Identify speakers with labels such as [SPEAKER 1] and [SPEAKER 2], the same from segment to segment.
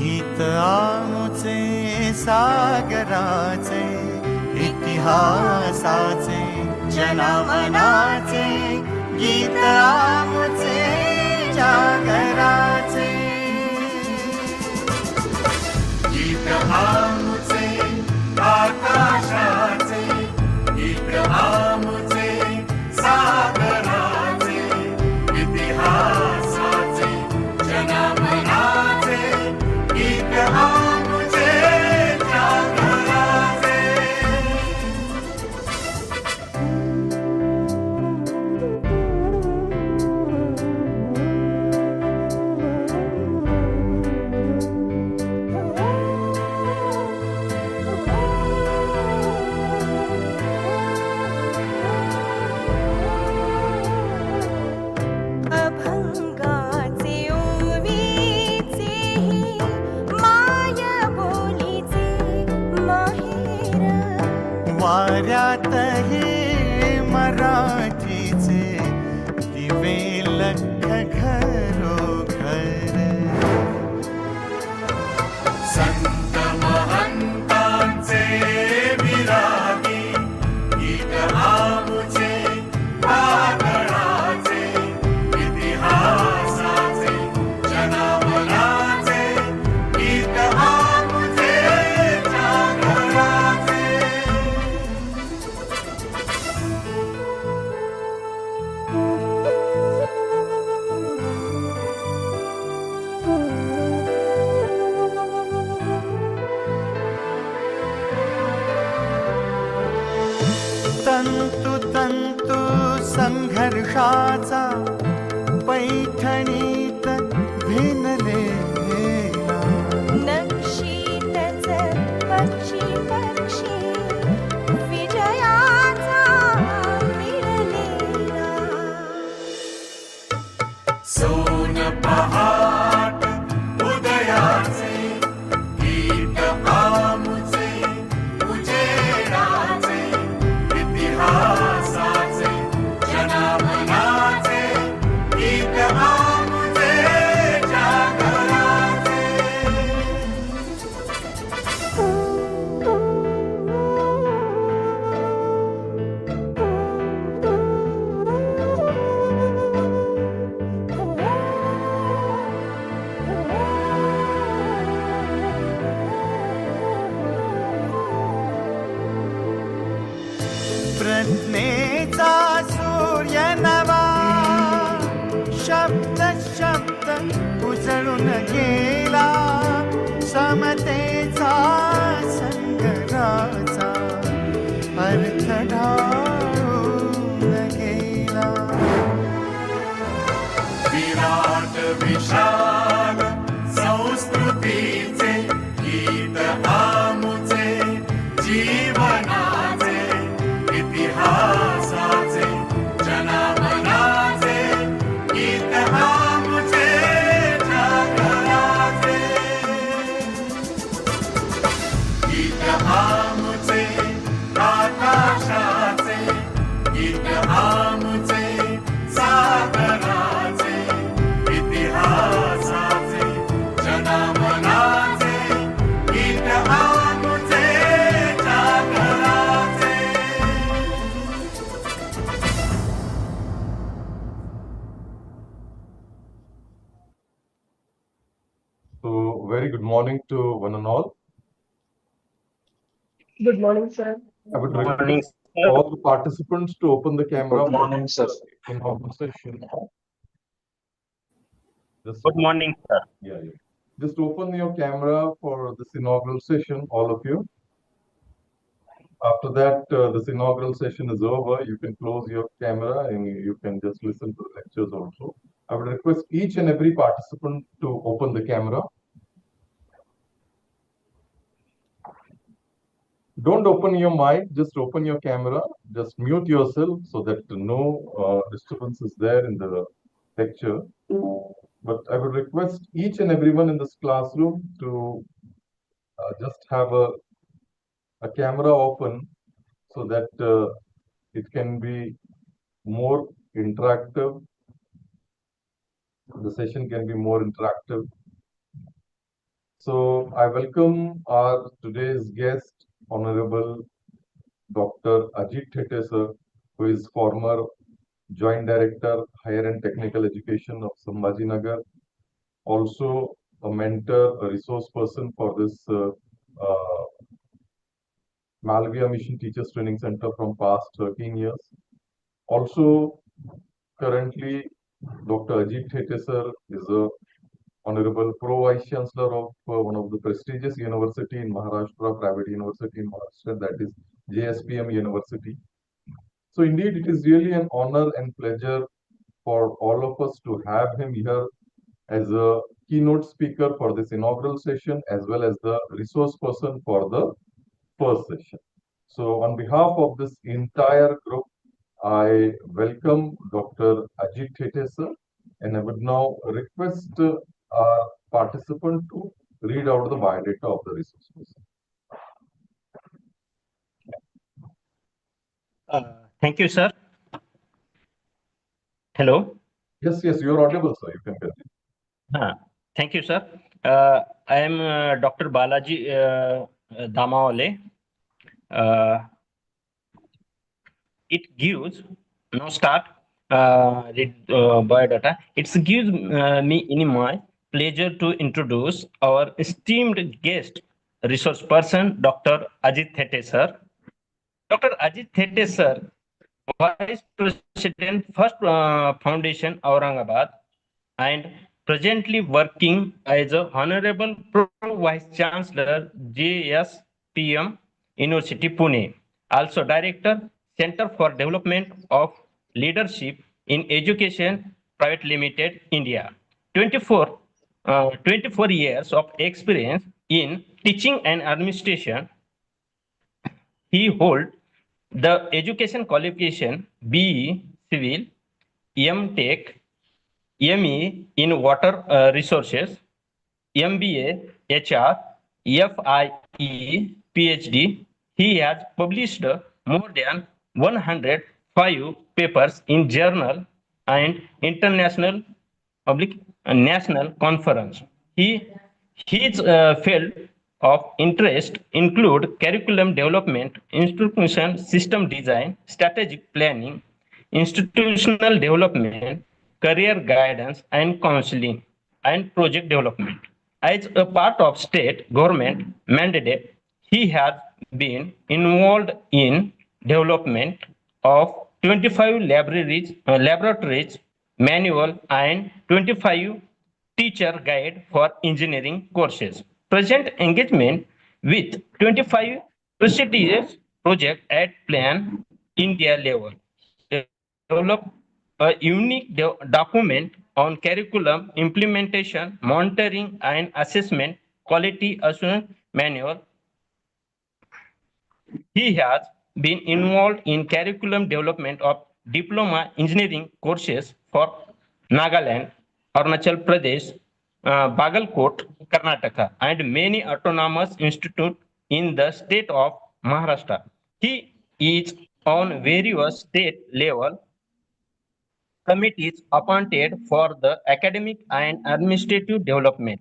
[SPEAKER 1] गीत आमुचे सागराचे, इतिहासाचे जनमनाचे, गीत आमुचे जागराचे, गीत आमुचे आकाशाचे, गीत आमुचे सागराचे, इतिहासाचे जनमनाचे, गीत आमुचे जागराचे.
[SPEAKER 2] अभंगाचे ओवीचेही मायबोलीचे माहेर,
[SPEAKER 1] वाऱ्यातही मराठीचे दिवे लख घरोघर. संत महंतांचे विरागी, गीत आमुचे वादळाचे, इतिहासाचे जनमनाचे, गीत आमुचे जागराचे. तंतु तंतु संघर्षाचा पैठणीत भिनलेला,
[SPEAKER 2] नक्षीतच पक्षी पक्षी विजयाचा मिळलेला.
[SPEAKER 1] सोन पहाट उदयाचे, गीत आमुचे उजेडाचे, इतिहासाचे जनमनाचे, गीत आमुचे जागराचे. प्रज्ञेचा सूर्य नवा, शब्द शब्द उजळून गेला, समतेचा संग्राचा अर्थ ढाळून गेला. विराट विशाल संस्कृतीचे गीत आमुचे जीवनाचे, इतिहासाचे जनमनाचे, गीत आमुचे जागराचे. गीत आमुचे आकाशाचे, गीत आमुचे सागराचे, इतिहासाचे जनमनाचे, गीत आमुचे जागराचे.
[SPEAKER 3] So, very good morning to one and all.
[SPEAKER 4] Good morning, sir.
[SPEAKER 3] I would
[SPEAKER 5] Good morning,
[SPEAKER 3] request
[SPEAKER 5] sir.
[SPEAKER 3] all the participants to open the camera.
[SPEAKER 5] Good morning, sir.
[SPEAKER 3] In conversation.
[SPEAKER 5] Good morning, sir.
[SPEAKER 3] Yeah. Just open your camera for this inaugural session, all of you. After that, this inaugural session is over. You can close your camera and you can just listen to the lectures also. I would request each and every participant to open the camera. Don't open your mic, just open your camera. Just mute yourself so that no disturbance is there in the lecture. But I would request each and everyone in this classroom to just have a camera open so that it can be more interactive. The session can be more interactive. So I welcome our today's guest, Honorable Dr. Ajit Thete sir, who is former Joint Director, Higher and Technical Education of Sambhajinagar, also a mentor, a resource person for this Malviya Mission Teachers Training Center from past 13 years. Also, currently, Dr. Ajit Thete sir is a Honorable Pro Vice Chancellor of one of the prestigious university in Maharashtra, private university in Maharashtra, that is JSPM University. So indeed, it is really an honor and pleasure for all of us to have him here as a keynote speaker for this inaugural session, as well as the resource person for the first session. So on behalf of this entire group, I welcome Dr. Ajit Thete sir, and I would now request our participant to read out the biodata of the resource person.
[SPEAKER 4] Thank you, sir. Hello.
[SPEAKER 3] Yes, yes, you are audible, sir. You can continue.
[SPEAKER 4] Thank you, sir. I am Dr. Balaji Damawale. It gives no start read biodata. It gives me in my pleasure to introduce our esteemed guest, resource person, Dr. Ajit Thete, sir. Dr. Ajit Thete, sir, Vice President, First Foundation, Aurangabad, and presently working as a Honorable Pro Vice Chancellor, JSPM University, Pune. Also Director, Center for Development of Leadership in Education, Private Limited, India. 24 years of experience in teaching and administration. He holds the education qualification BE Civil, M.Tech, ME in Water Resources, MBA HR, FIE PhD. He has published more than 105 papers in journal and international public and national conference. His field of interest include curriculum development, institution system design, strategic planning, institutional development, career guidance and counseling, and project development. As a part of state government mandate, he has been involved in development of 25 laboratories manual and 25 teacher guide for engineering courses. Present engagement with 25 prestigious projects at plan India level. Develop a unique document on curriculum implementation, monitoring and assessment, quality assurance manual. He has been involved in curriculum development of diploma engineering courses for Nagaland, Arunachal Pradesh, Bagalkot, Karnataka, and many autonomous institutes in the state of Maharashtra. He is on various state level committees appointed for the academic and administrative development.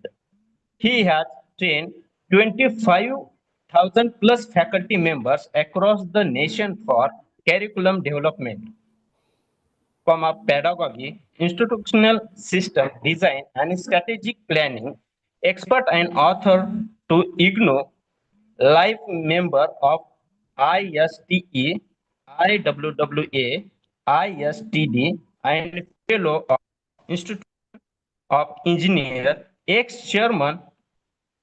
[SPEAKER 4] He has trained 25,000 plus faculty members across the nation for curriculum development, pedagogy, institutional system design, and strategic planning, expert and author to IGNO, life member of ISTE, IWWA, ISTD, and fellow of Institute of Engineer, ex-chairman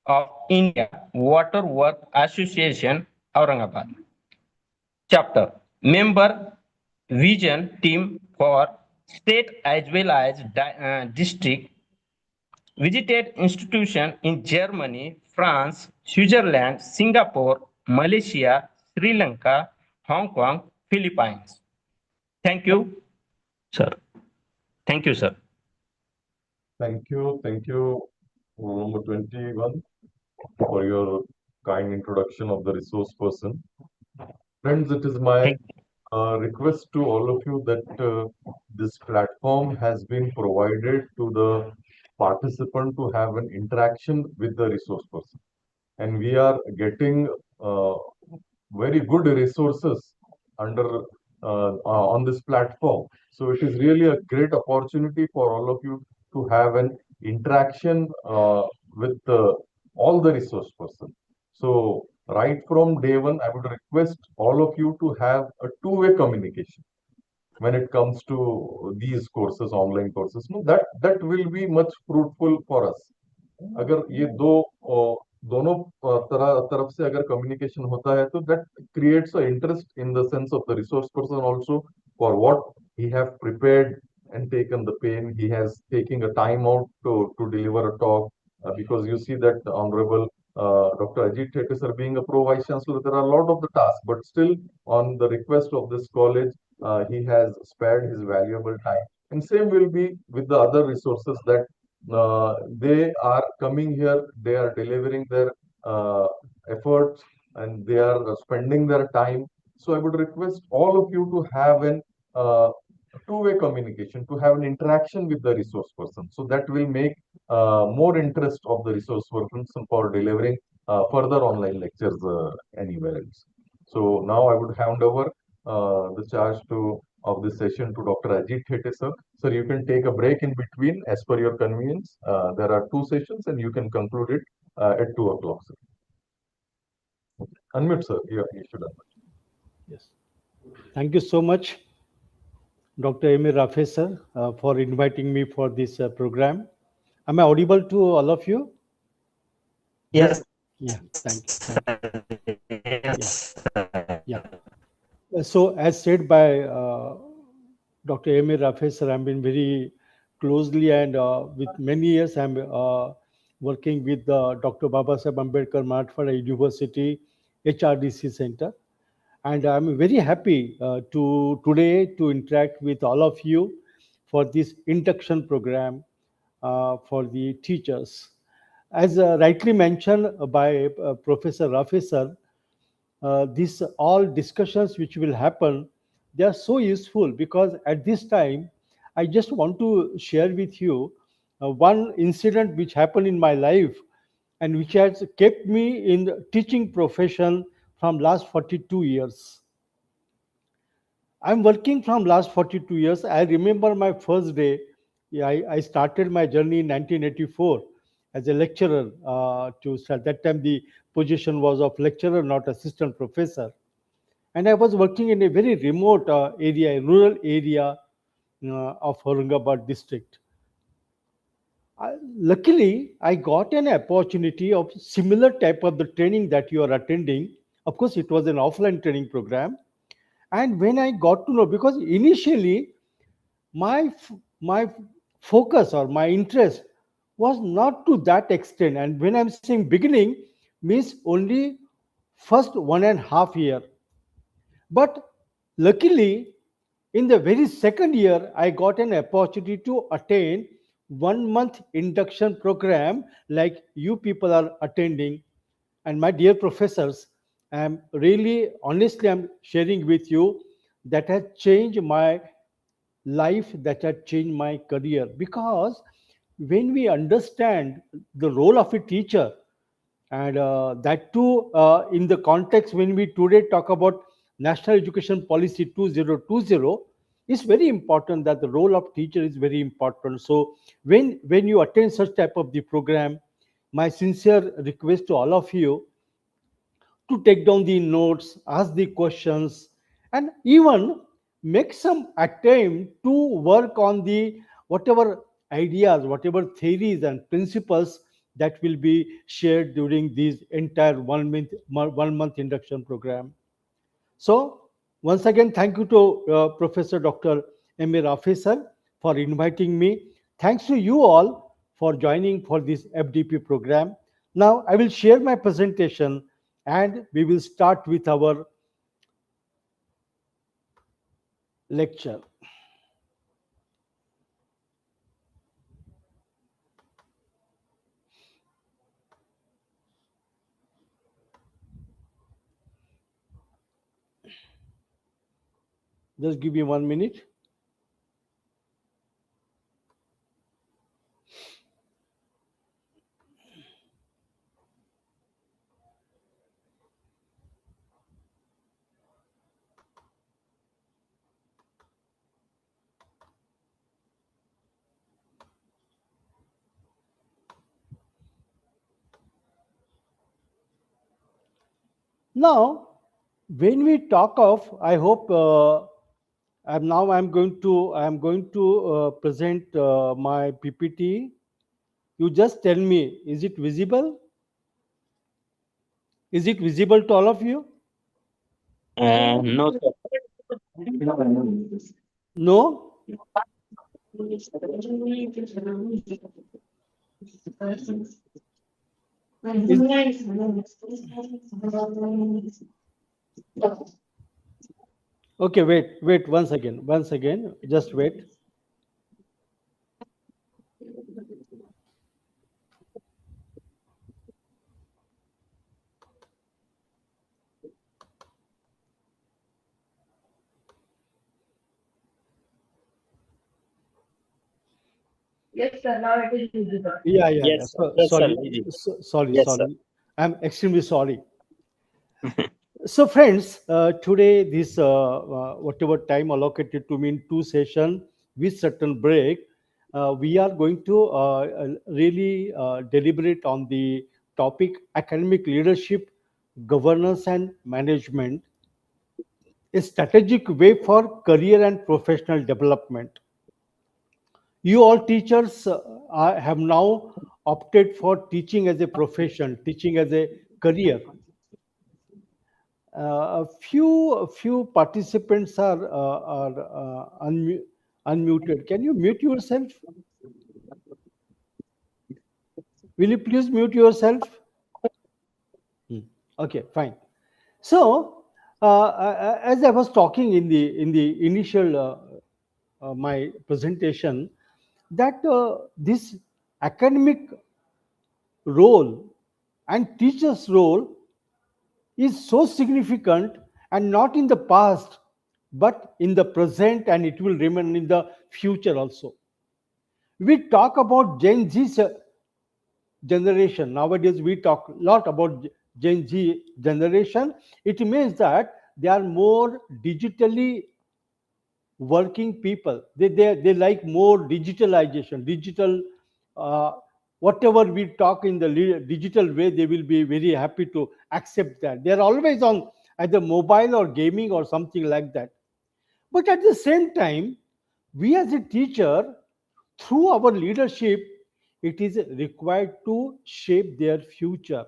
[SPEAKER 4] of India Water Work Association, Aurangabad. Chapter Member Vision Team for State as well as District. Visited institution in Germany, France, Switzerland, Singapore, Malaysia, Sri Lanka, Hong Kong, Philippines. Thank you, sir. Thank you, sir.
[SPEAKER 3] Thank you, number 21, for your kind introduction of the resource person. Friends, it is my request to all of you that this platform has been provided to the participant to have an interaction with the resource person. And we are getting uh, very good resources under on this platform. So it is really a great opportunity for all of you to have an interaction with all the resource person. So right from day one, I would request all of you to have a two-way communication when it comes to these courses, online courses. No, that will be much fruitful for us. अगर ये दोनों तरफ से अगर communication होता है तो that creates a interest in the sense of the resource person also for what he have prepared and taken the pain he has taking a time out to deliver a talk because you see that honorable Dr. Ajit Thete sir being a pro vice chancellor there are a lot of the tasks but still on the request of this college he has spared his valuable time and same will be with the other resources that they are coming here, they are delivering their efforts and they are spending their time. So I would request all of you to have an two-way communication, to have an interaction with the resource person. So that will make more interest of the resource person for delivering further online lectures anywhere else. So now I would hand over the charge to of this session to Dr. Ajit Thete sir. Sir, you can take a break in between as per your convenience. There are two sessions and you can conclude it at 2 o'clock, sir. Unmute, sir. You should unmute.
[SPEAKER 5] Yes. Thank you so much, Dr. Emir Rafe sir, for inviting me for this program. Am I audible to all of you?
[SPEAKER 4] Yes.
[SPEAKER 5] Yeah. Thank you. Thank you. Yeah. Yeah. So, as said by Dr. Emir Rafe sir, I've been very closely and with many years I'm working with Dr. Babasaheb Ambedkar Marathwada University HRDC Center. And I'm very happy to today to interact with all of you for this induction program for the teachers. As rightly mentioned by Professor Rafi sir, these all discussions which will happen, they are so useful because at this time, I just want to share with you one incident which happened in my life and which has kept me in the teaching profession from last 42 years. I'm working from last 42 years. I remember my first day. Yeah, I started my journey in 1984 as a lecturer. To start that time, the position was of lecturer, not assistant professor. And I was working in a very remote area, a rural area of Aurangabad district. Luckily, I got an opportunity of similar type of the training that you are attending. Of course, it was an offline training program. And when I got to know, because initially my focus or my interest was not to that extent, and when I'm saying beginning means only first 1.5 year. But luckily, in the very second year, I got an opportunity to attain 1 month induction program like you people are attending. And my dear professors, I'm really honestly I'm sharing with you that has changed my life, that had changed my career, because when we understand the role of a teacher, and that too in the context when we today talk about national education policy 2020, it's very important that the role of teacher is very important. So when you attend such type of the program, my sincere request to all of you to take down the notes, ask the questions, and even make some attempt to work on the whatever ideas, whatever theories and principles that will be shared during this entire 1 month induction program. So once again, thank you to Professor Dr. Emir Rafi sir for inviting me. Thanks to you all for joining for this FDP program. Now I will share my presentation and we will start with our lecture. Just give me 1 minute. Now, when we talk of, I hope I'm going to present my PPT. You just tell me, is it visible? Is it visible to all of you?
[SPEAKER 4] No, sir.
[SPEAKER 5] No? Is okay, wait, once again, just wait. Yeah.
[SPEAKER 4] Yes, sir. Yes, sir. Easy.
[SPEAKER 5] Sorry,
[SPEAKER 4] Yes, sir.
[SPEAKER 5] sorry. I'm extremely sorry. So, friends, today this whatever time allocated to me in two session with certain break, we are going to really deliberate on the topic academic leadership, governance, and management, a strategic way for career and professional development. You all teachers have now opted for teaching as a profession, teaching as a career. A few participants are unmuted. Can you mute yourself? Will you please mute yourself? Hmm. Okay, fine. So, as I was talking in the initial my presentation, that this academic role and teacher's role is so significant, and not in the past but in the present, and it will remain in the future also. We talk about Gen Z generation nowadays. We talk a lot about Gen Z generation. It means that they are more digitally working people. They like more digitalization, digital, uh, whatever we talk in the digital way, they will be very happy to accept that. They are always on either mobile or gaming or something like that. But at the same time, we as a teacher, through our leadership, it is required to shape their future.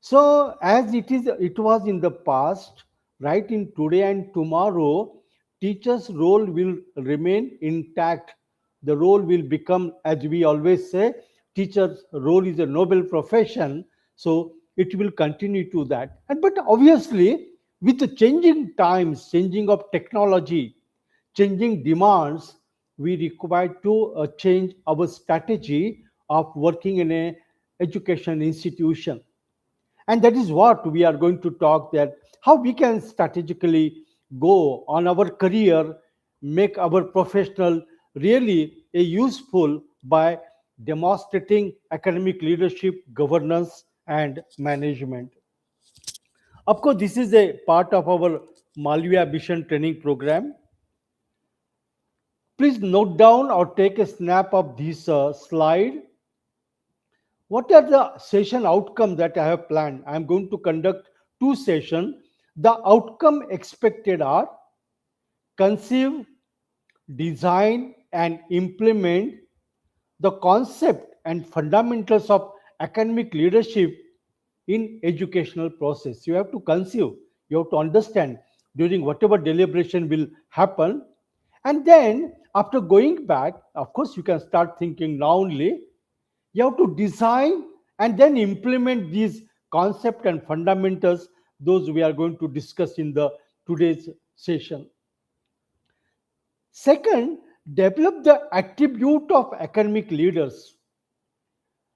[SPEAKER 5] So, as it was in the past, right, in today and tomorrow, teacher's role will remain intact. The role will become, as we always say, teacher's role is a noble profession. So it will continue to that. And but obviously, with the changing times, changing of technology, changing demands, we require to change our strategy of working in a education institution. And that is what we are going to talk, that how we can strategically go on our career, make our professional really a useful by demonstrating academic leadership, governance, and management. Of course, this is a part of our Malvia Vision training program. Please note down or take a snap of this slide. What are the session outcomes that I have planned? I am going to conduct two sessions. The outcome expected are conceive, design, and implement the concept and fundamentals of academic leadership in educational process. You have to conceive, you have to understand during whatever deliberation will happen. And then after going back, of course, you can start thinking now only. You have to design and then implement these concept and fundamentals, those we are going to discuss in the today's session. Second, develop the attribute of academic leaders.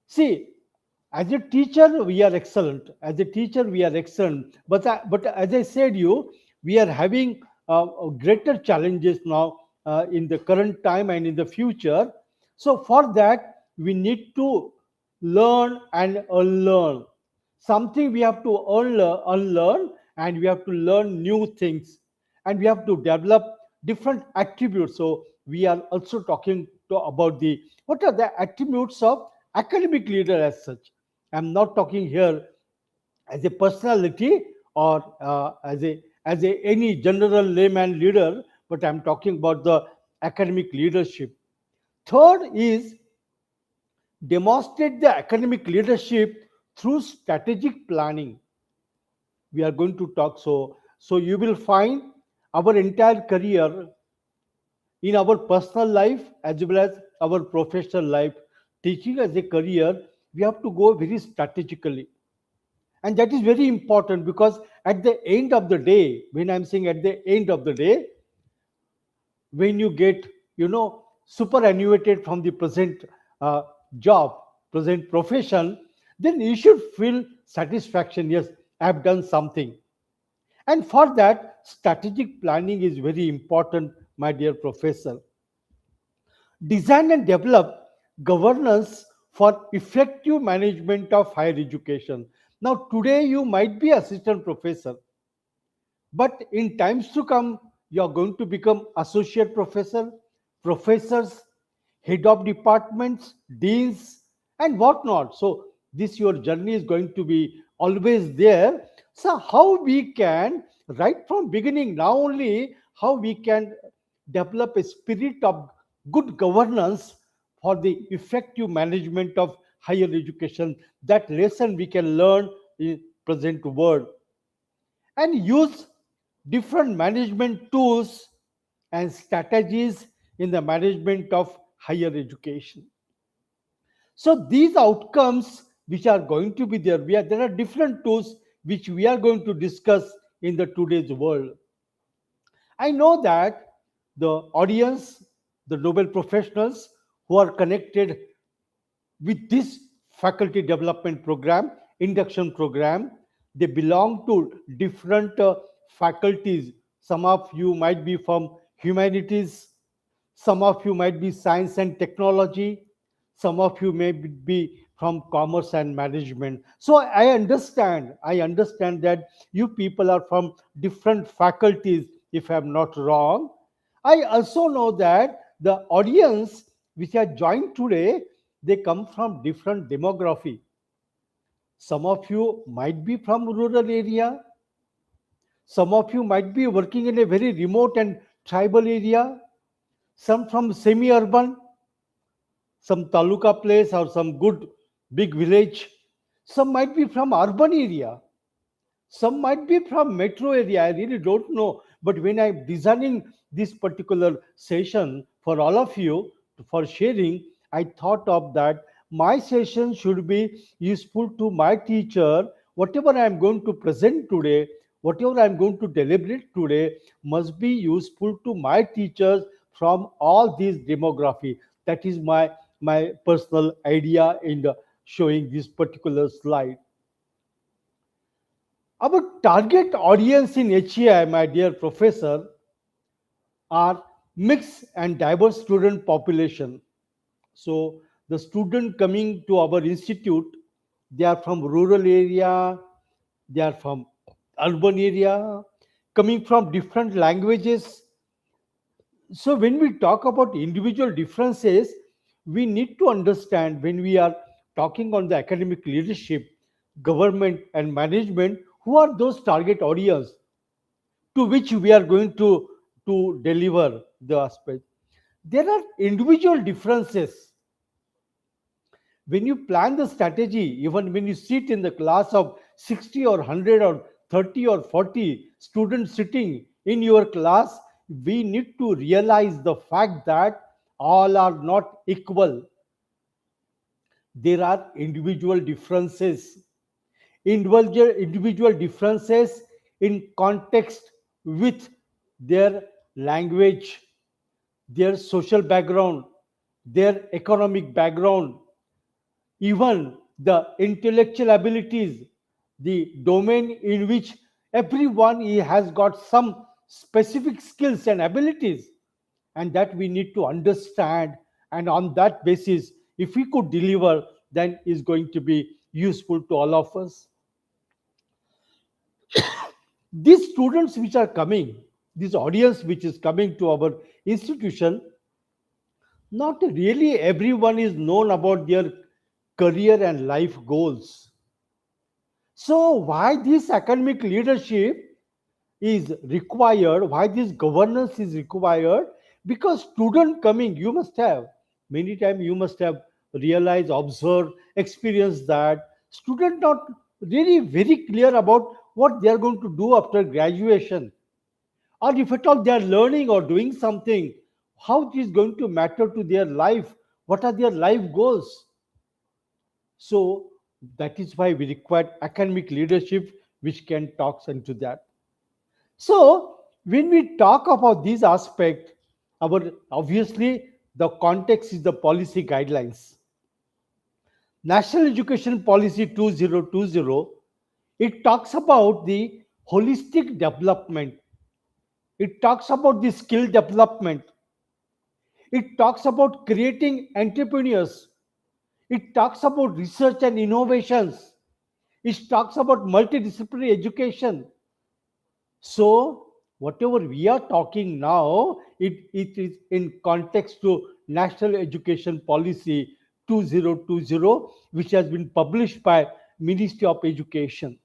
[SPEAKER 5] See, as a teacher, we are excellent. As a teacher, we are excellent. But as I said, we are having greater challenges now in the current time and in the future. So for that, we need to learn and unlearn. Something we have to unlearn, and we have to learn new things, and we have to develop different attributes. So we are also talking about the what are the attributes of academic leader as such. I'm not talking here as a personality or as a any general layman leader, but I'm talking about the academic leadership. Third is demonstrate the academic leadership through strategic planning. We are going to talk, so you will find our entire career in our personal life as well as our professional life. Teaching as a career, we have to go very strategically, and that is very important, because at the end of the day, when I'm saying at the end of the day, when you get, superannuated from the present uh, job, present profession, then you should feel satisfaction. Yes, I've done something. And for that, strategic planning is very important, my dear professor. Design and develop governance for effective management of higher education. Now, today you might be assistant professor, but in times to come, you are going to become associate professor, professors, head of departments, deans, and whatnot. So, this your journey is going to be always there. So, how we can, right from beginning, now only, how we can develop a spirit of good governance for the effective management of higher education. That lesson we can learn in present world, and use different management tools and strategies in the management of higher education. So these outcomes which are going to be there, there are different tools which we are going to discuss in the today's world. I know that the audience, the noble professionals who are connected with this faculty development program, induction program, they belong to different faculties. Some of you might be from humanities, some of you might be science and technology, some of you may be from commerce and management. So I understand that you people are from different faculties, if I'm not wrong. I also know that the audience which are joined today, they come from different demography. Some of you might be from rural area, some of you might be working in a very remote and tribal area, some from semi-urban, some taluka place or some good big village. Some might be from urban area. Some might be from metro area. I really don't know. But when I'm designing this particular session for all of you for sharing, I thought of that my session should be useful to my teacher. Whatever I'm going to present today, whatever I'm going to deliberate today, must be useful to my teachers from all these demography. That is my personal idea in showing this particular slide. Our target audience in HEI, my dear professor, are mixed and diverse student population. So the student coming to our institute, they are from rural area, they are from urban area, coming from different languages. So when we talk about individual differences, we need to understand when we are talking on the academic leadership, government and management, who are those target audience to which we are going to deliver the aspect. There are individual differences. When you plan the strategy, even when you sit in the class of 60 or 100 or 30 or 40 students sitting in your class, we need to realize the fact that all are not equal. There are individual differences, individual differences in context with their language, their social background, their economic background, even the intellectual abilities, the domain in which everyone has got some specific skills and abilities, and that we need to understand. And on that basis, if we could deliver, then is going to be useful to all of us. These students which are coming, this audience which is coming to our institution, not really everyone is known about their career and life goals. So why this academic leadership is required, why this governance is required? Because student coming, you must have many times, you must have realized, observed, experienced that student not really very clear about what they are going to do after graduation, or if at all they are learning or doing something, how it is going to matter to their life, what are their life goals. So that is why we require academic leadership which can talk into that. So when we talk about these aspects, our obviously the context is the policy guidelines. National Education Policy 2020, it talks about the holistic development. It talks about the skill development. It talks about creating entrepreneurs. It talks about research and innovations. It talks about multidisciplinary education. So, whatever we are talking now, it is in context to National Education Policy 2020, which has been published by Ministry of Education.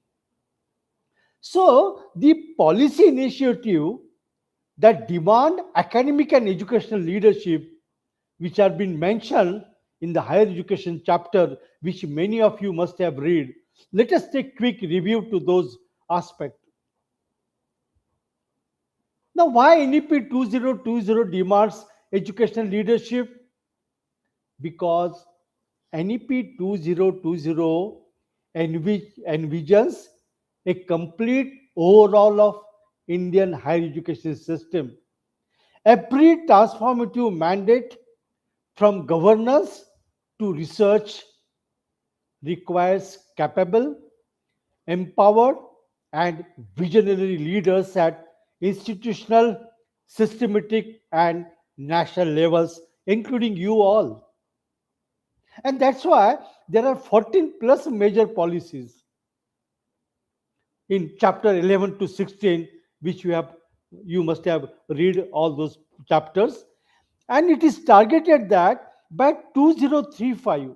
[SPEAKER 5] So, the policy initiative that demand academic and educational leadership, which have been mentioned in the higher education chapter, which many of you must have read. Let us take quick review to those aspects. Now, why NEP 2020 demands educational leadership? Because NEP 2020 envisions a complete overhaul of Indian higher education system. Every transformative mandate from governance to research requires capable, empowered, and visionary leaders at institutional, systematic, and national levels, including you all. And that's why there are 14 plus major policies in chapter 11 to 16, which you must have read all those chapters. And it is targeted that by 2035,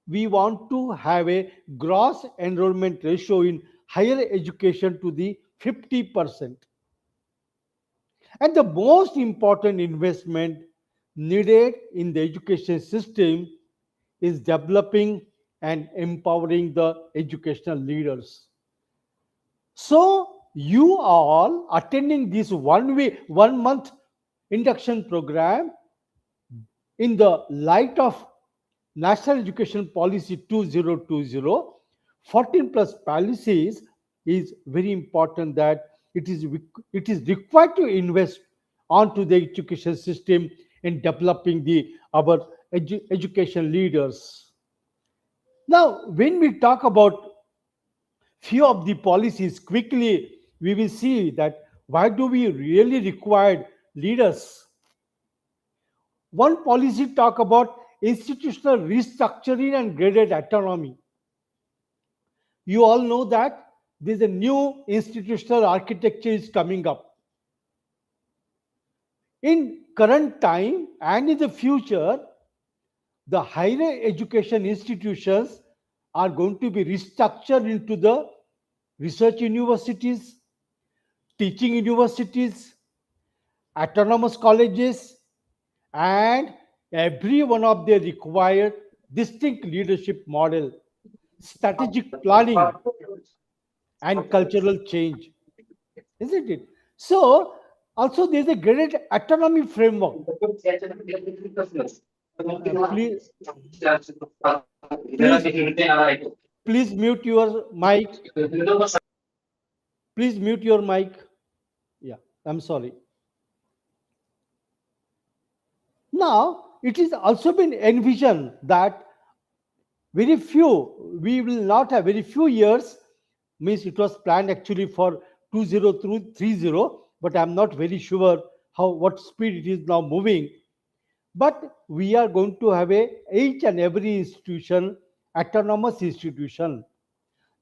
[SPEAKER 5] we want to have a gross enrollment ratio in higher education to the 50%. And the most important investment needed in the education system is developing and empowering the educational leaders. So you all attending this 1 month induction program in the light of National Education Policy 2020, 14 plus policies is very important that it is required to invest onto the education system in developing our education leaders. Now, when we talk about few of the policies quickly, we will see that why do we really require leaders. One policy talk about institutional restructuring and graded autonomy. You all know that there's a new institutional architecture is coming up. In current time and in the future, the higher education institutions are going to be restructured into the research universities, teaching universities, autonomous colleges, and every one of the required distinct leadership model, strategic planning, and cultural change, isn't it? So, also there's a graded autonomy framework. Please, please, please mute your mic. Please mute your mic. Yeah, I'm sorry. Now, it is also been envisioned that we will not have very few years, means it was planned actually for 2030, but I'm not very sure what speed it is now moving. But we are going to have each and every institution, autonomous institution.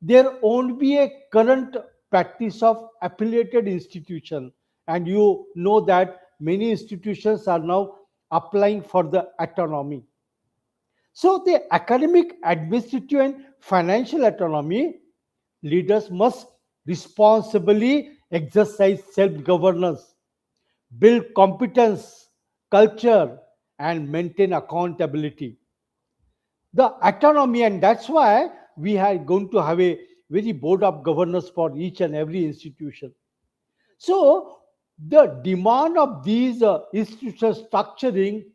[SPEAKER 5] There won't be a current practice of affiliated institution. And you know that many institutions are now applying for the autonomy. So, the academic, administrative, and financial autonomy, leaders must responsibly exercise self governance, build competence, culture, and maintain accountability. The autonomy, and that's why we are going to have a very board of governors for each and every institution. So, the demand of these institutional structuring,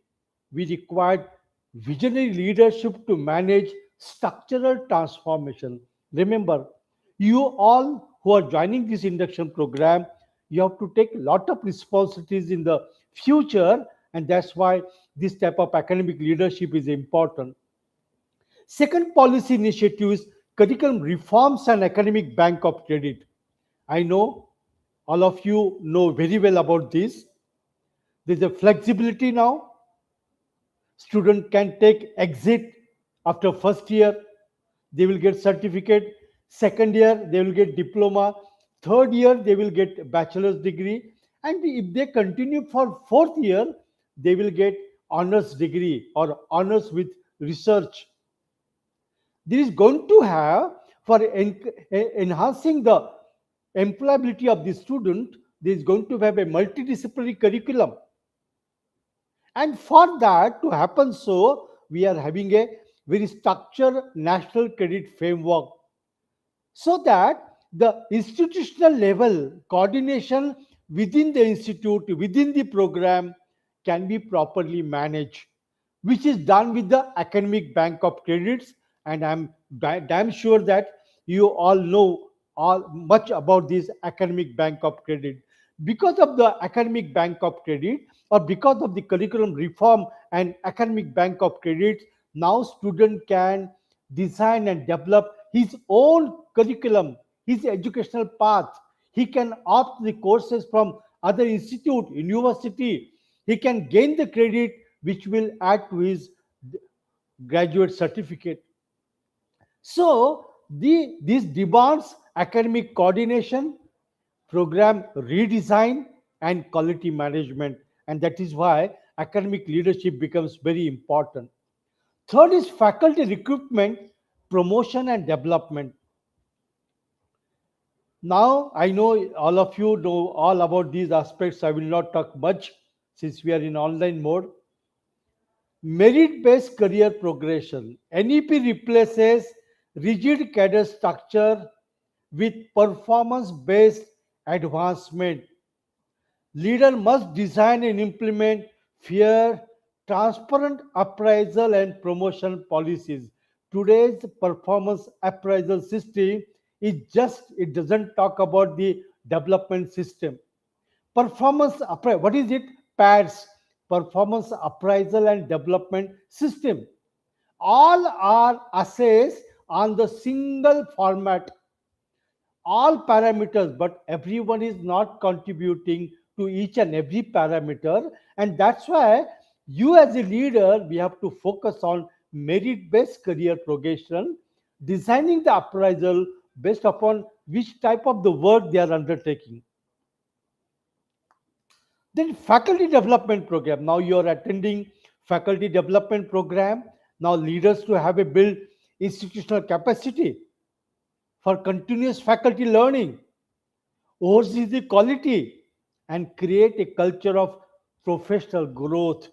[SPEAKER 5] we require visionary leadership to manage structural transformation. Remember, you all who are joining this induction program, you have to take a lot of responsibilities in the future, and that's why this type of academic leadership is important. Second policy initiative is curriculum reforms and academic bank of credit. I know all of you know very well about this. There's a flexibility now. Student can take exit after first year. They will get certificate. Second year, they will get diploma. Third year, they will get bachelor's degree. And if they continue for fourth year, they will get honors degree or honors with research. This is going to have for enhancing the employability of the student, there is going to have a multidisciplinary curriculum. And for that to happen, so we are having a very structured national credit framework so that the institutional level coordination within the institute, within the program can be properly managed, which is done with the academic bank of credits. And I'm damn sure that you all know all much about this academic bank of credit. Because of the academic bank of credit, or because of the curriculum reform and academic bank of credit, now student can design and develop his own curriculum, his educational path. He can opt the courses from other institute, university. He can gain the credit which will add to his graduate certificate. So this demands academic coordination, program redesign, and quality management. And that is why academic leadership becomes very important. Third is faculty recruitment, promotion, and development. Now, I know all of you know all about these aspects. I will not talk much since we are in online mode. Merit based career progression. NEP replaces rigid cadre structure with performance based advancement. Leader must design and implement fair, transparent appraisal and promotion policies. Today's performance appraisal system is just, it doesn't talk about the development system. Performance appraisal, what is it? PADS, performance appraisal and development system. All are assessed on the single format, all parameters, but everyone is not contributing to each and every parameter. And that's why you as a leader, we have to focus on merit based career progression, designing the appraisal based upon which type of the work they are undertaking. Then faculty development program. Now you are attending faculty development program. Now leaders to have a build institutional capacity for continuous faculty learning, oversee the quality, and create a culture of professional growth.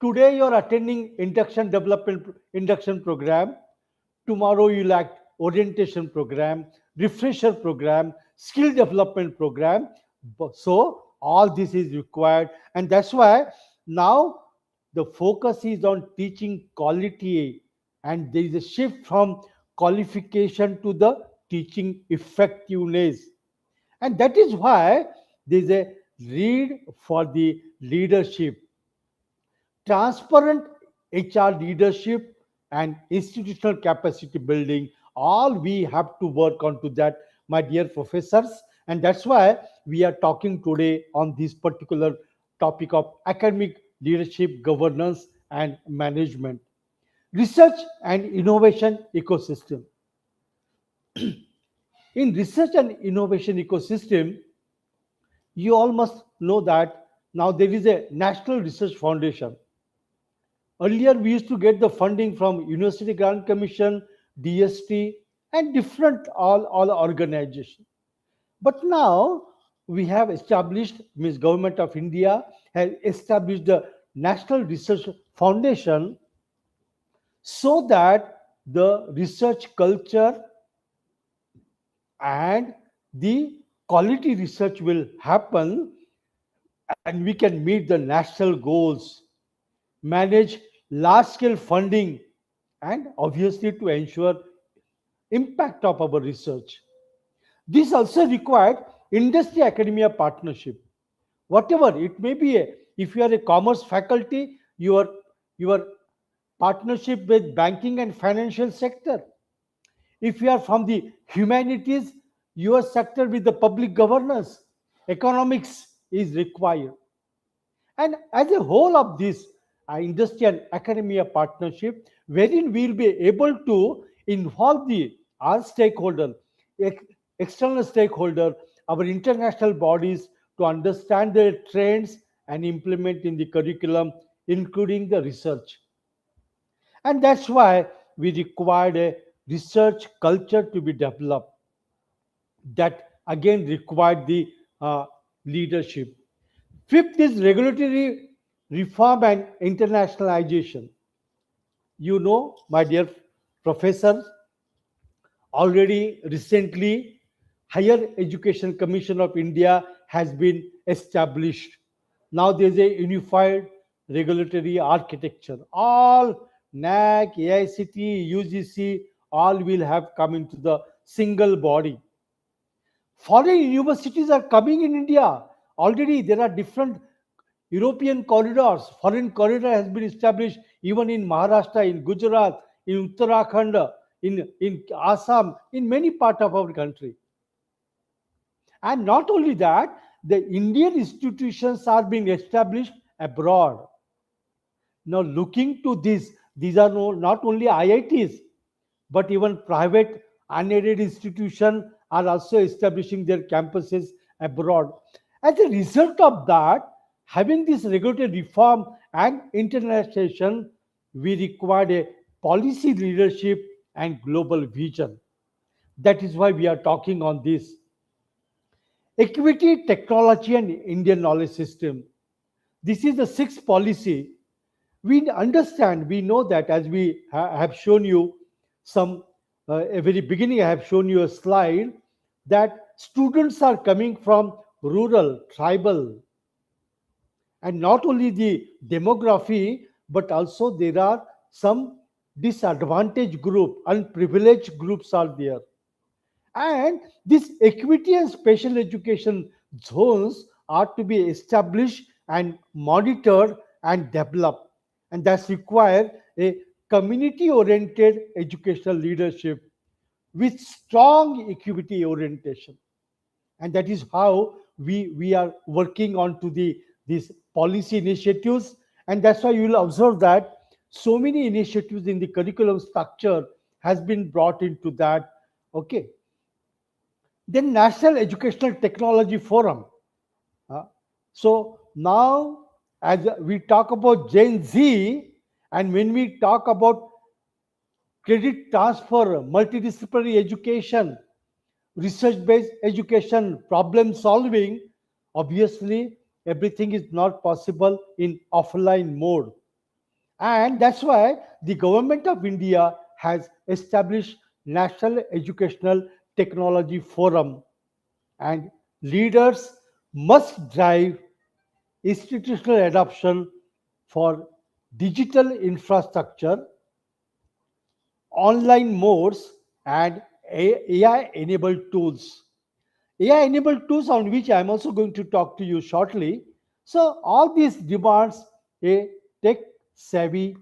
[SPEAKER 5] Today you are attending induction program. Tomorrow you'll act orientation program, refresher program, skill development program. So all this is required, and that's why now the focus is on teaching quality, and there is a shift from qualification to the teaching effectiveness. And that is why there is a need for the leadership, transparent HR leadership, and institutional capacity building. All we have to work on to that, my dear professors. And that's why we are talking today on this particular topic of academic leadership, governance, and management. Research and innovation ecosystem. In research and innovation ecosystem, you all must know that now there is a National Research Foundation. Earlier, we used to get the funding from University Grant Commission, DST, and different all organizations. But now we have established, means Government of India has established the National Research Foundation so that the research culture and the quality research will happen and we can meet the national goals, manage large scale funding, and obviously to ensure impact of our research. This also required industry academia partnership. Whatever it may be, if you are a commerce faculty, your partnership with banking and financial sector. If you are from the humanities, your sector with the public governance, economics is required. And as a whole of this industry and academia partnership, wherein we'll be able to involve the our stakeholder, ex- external stakeholder, our international bodies to understand the trends and implement in the curriculum, including the research. And that's why we required a research culture to be developed that again required the uh, leadership. Fifth is regulatory reform and internationalization. You know, my dear professor, already recently, Higher Education Commission of India has been established. Now there is a unified regulatory architecture. All NAC, AICT, UGC, all will have come into the single body. Foreign universities are coming in India. Already there are different European corridors. Foreign corridor has been established even in Maharashtra, in Gujarat, in Uttarakhand, in Assam, in many parts of our country. And not only that, the Indian institutions are being established abroad. Now, looking to this, these are not only IITs, but even private unaided institutions are also establishing their campuses abroad. As a result of that, having this regulatory reform and internationalization, we required a policy leadership and global vision. That is why we are talking on this. Equity, technology, and Indian knowledge system. This is the sixth policy. We understand, we know that as we have shown you some, a very beginning, I have shown you a slide that students are coming from rural, tribal, and not only the demography, but also there are some disadvantaged group, unprivileged groups are there. And this equity and special education zones are to be established and monitored and developed. And that's require a community oriented educational leadership with strong equity orientation. And that is how we are working on to these policy initiatives. And that's why you will observe that so many initiatives in the curriculum structure has been brought into that. Okay, then National Educational Technology Forum. Uh, so now, as we talk about Gen Z, and when we talk about credit transfer, multidisciplinary education, research based education, problem solving, obviously everything is not possible in offline mode. And that's why the government of India has established National Educational Technology Forum, and leaders must drive institutional adoption for digital infrastructure, online modes, and AI enabled tools. AI enabled tools on which I'm also going to talk to you shortly. So, all these demands a tech savvy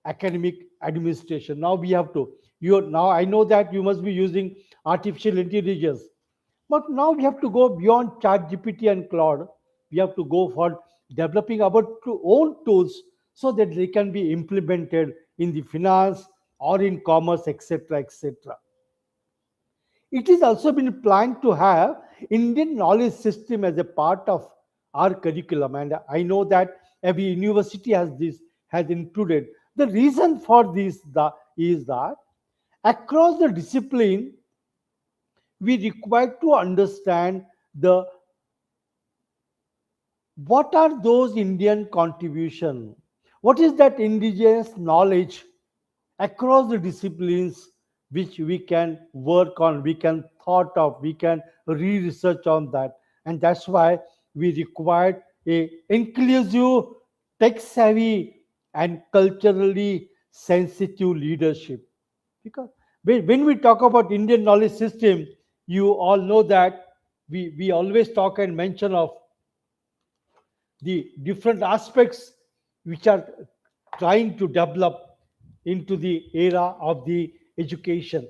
[SPEAKER 5] academic administration. Now we have to, you now I know that you must be using artificial intelligence, but now we have to go beyond chat GPT and Claude. We have to go for developing our own tools so that they can be implemented in the finance or in commerce, etc. etc. It is also been planned to have Indian knowledge system as a part of our curriculum, and I know that every university has included. The reason for this is that across the discipline, we require to understand the what are those Indian contribution? What is that indigenous knowledge across the disciplines which we can work on, we can thought of, we can re-research on that. And that's why we required a inclusive, tech-savvy, and culturally sensitive leadership. Because when we talk about Indian knowledge system, you all know that we always talk and mention of the different aspects which are trying to develop into the era of the education.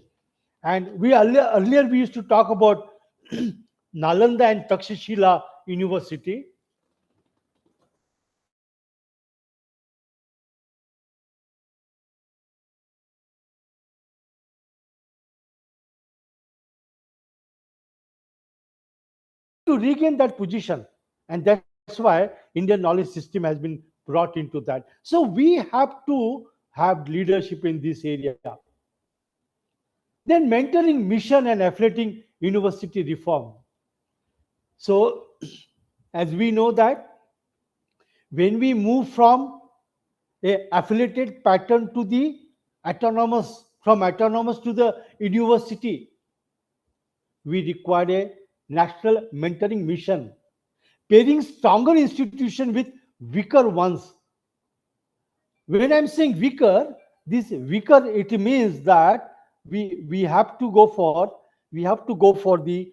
[SPEAKER 5] And earlier we used to talk about Nalanda and Takshashila University. To regain that position, and that's why Indian knowledge system has been brought into that. So we have to have leadership in this area. Then mentoring mission and affiliating university reform. So as we know that when we move from a affiliated pattern to the autonomous, from autonomous to the university, we require a national mentoring mission, pairing stronger institution with weaker ones. When I'm saying weaker, this weaker, it means that we have to go for, we have to go for the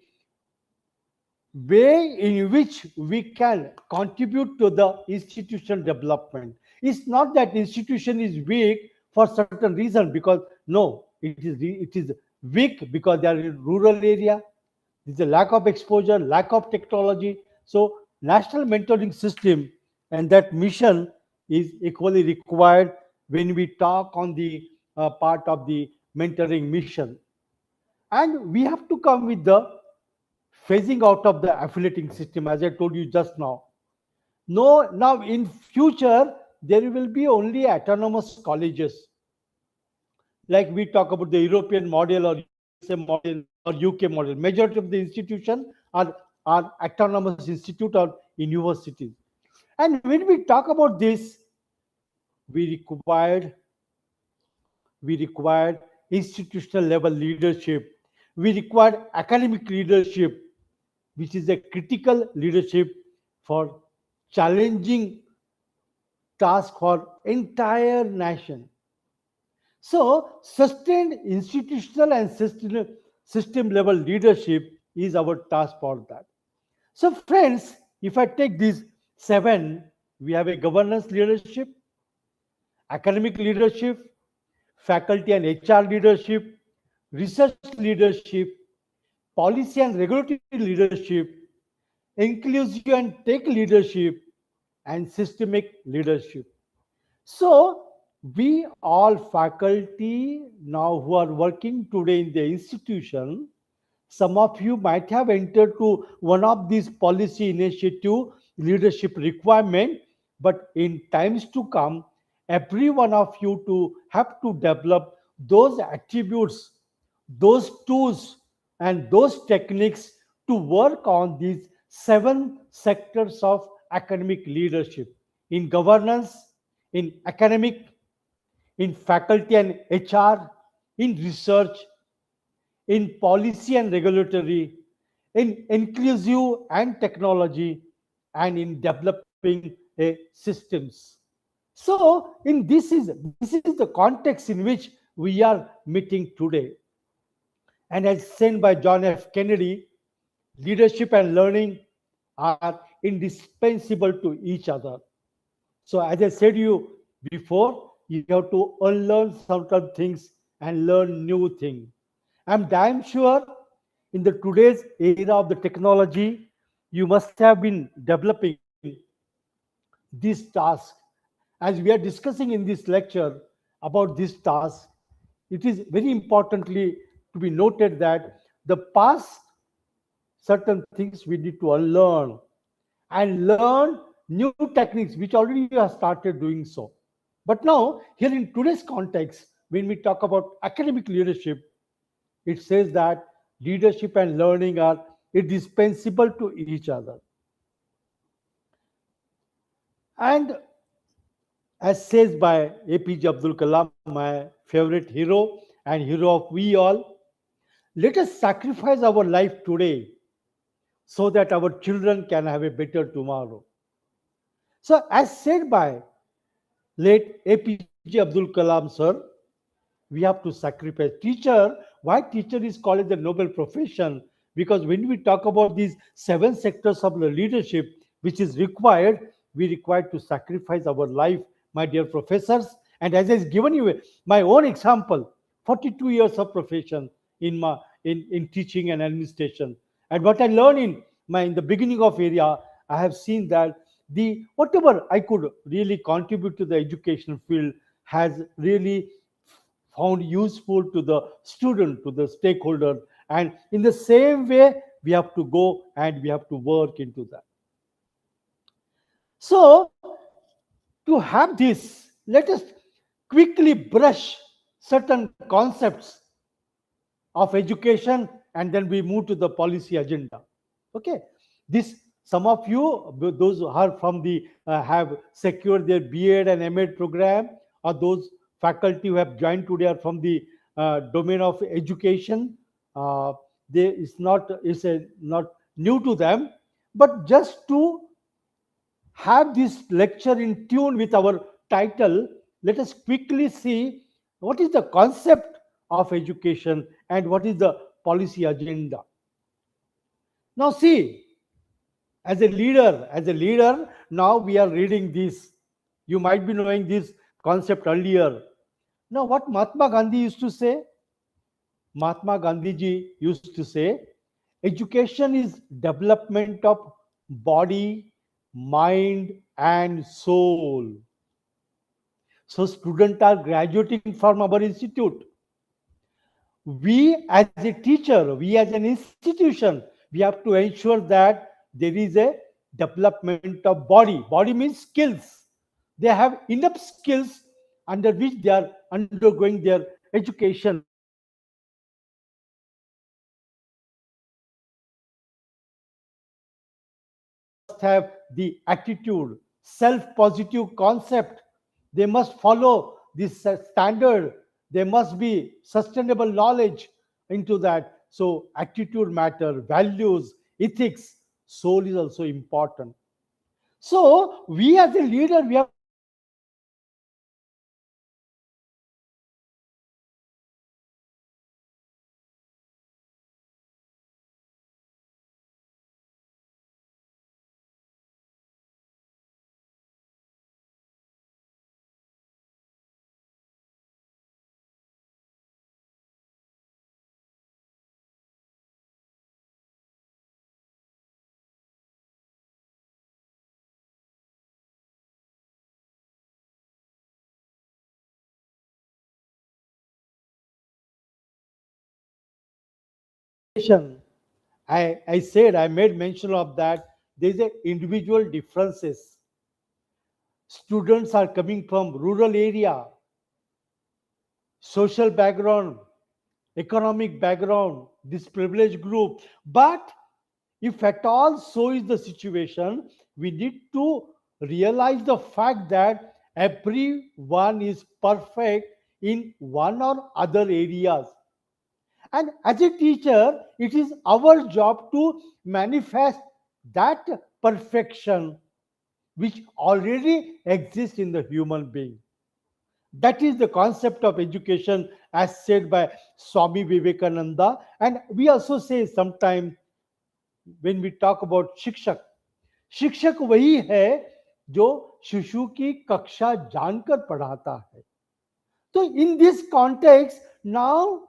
[SPEAKER 5] way in which we can contribute to the institution development. It's not that institution is weak for certain reason, because no, it is weak because they are in rural area. There's a lack of exposure, lack of technology. So national mentoring system and that mission is equally required when we talk on the part of the mentoring mission. And we have to come with the phasing out of the affiliating system, as I told you just now. No, now in future, there will be only autonomous colleges. Like we talk about the European model or USA model or UK model. Majority of the institutions are autonomous institute or universities. And when we talk about this, we required we required institutional level leadership. We required academic leadership, which is a critical leadership for challenging task for entire nation. So sustained institutional and system level leadership is our task for that. So friends, if I take these seven, we have a governance leadership, academic leadership, faculty and HR leadership, research leadership, policy and regulatory leadership, inclusive and tech leadership, and systemic leadership. So, we all faculty now who are working today in the institution, some of you might have entered to one of these policy initiative leadership requirement, but in times to come, every one of you to have to develop those attributes, those tools, and those techniques to work on these seven sectors of academic leadership in governance, in academic, in faculty and HR, in research, in policy and regulatory, in inclusive and technology, and in developing systems. So, in this is the context in which we are meeting today. And as said by John F. Kennedy, leadership and learning are indispensable to each other. So, as I said you before, you have to unlearn certain things and learn new things. I'm damn sure in the today's era of the technology, you must have been developing this task. As we are discussing in this lecture about this task, it is very importantly to be noted that the past certain things we need to unlearn and learn new techniques, which already you have started doing so. But now, here in today's context, when we talk about academic leadership, it says that leadership and learning are indispensable to each other. And as says by APJ Abdul Kalam, my favorite hero and hero of we all, let us sacrifice our life today so that our children can have a better tomorrow. So, as said by late APJ Abdul Kalam, sir, we have to sacrifice. Teacher, why teacher is called the noble profession? Because when we talk about these seven sectors of the leadership which is required, we require to sacrifice our life, my dear professors. And as I has given you my own example, 42 years of profession in my in teaching and administration. And what I learned in the beginning of area, I have seen that the whatever I could really contribute to the education field has really found useful to the student, to the stakeholder. And in the same way, we have to go and we have to work into that. So, to have this, let us quickly brush certain concepts of education and then we move to the policy agenda. Okay, this some of you, those who are from the have secured their B.Ed and M.Ed program, or those faculty who have joined today are from the domain of education. uh, they not new to them, but just to have this lecture in tune with our title, let us quickly see what is the concept of education and what is the policy agenda. Now, see, as a leader, now we are reading this. You might be knowing this concept earlier. Now, what Mahatma Gandhi used to say? Mahatma Gandhi ji used to say, education is development of body, mind, and soul. So students are graduating from our institute. We as a teacher, we as an institution, we have to ensure that there is a development of body. Body means skills. They have enough skills under which they are undergoing their education. Must have the attitude, self-positive concept. They must follow this standard. There must be sustainable knowledge into that. So attitude matter, values, ethics, soul is also important. So we as a leader, we have I said I made mention of that. There is a individual differences. Students are coming from rural area, social background, economic background, this privileged group. But if at all so is the situation, we need to realize the fact that everyone is perfect in one or other areas. And as a teacher, it is our job to manifest that perfection which already exists in the human being. That is the concept of education as said by Swami Vivekananda. And we also say sometimes when we talk about शिक्षक, शिक्षक वही है जो शिशु की कक्षा जानकर पढ़ाता है. So in this context, now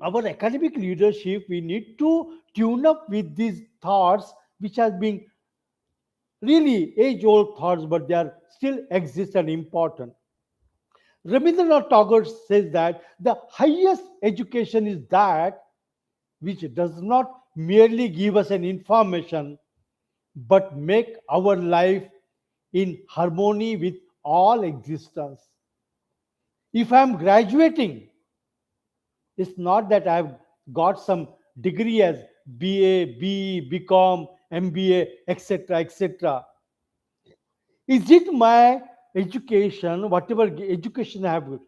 [SPEAKER 5] our academic leadership, we need to tune up with these thoughts which has been really age-old thoughts, but they are still exist and important. Rabindranath Tagore says that the highest education is that which does not merely give us an information but make our life in harmony with all existence. If I'm graduating, it's not that I've got some degree as BA, BE, BCom, MBA, etc., etc. Is it my education, whatever education I have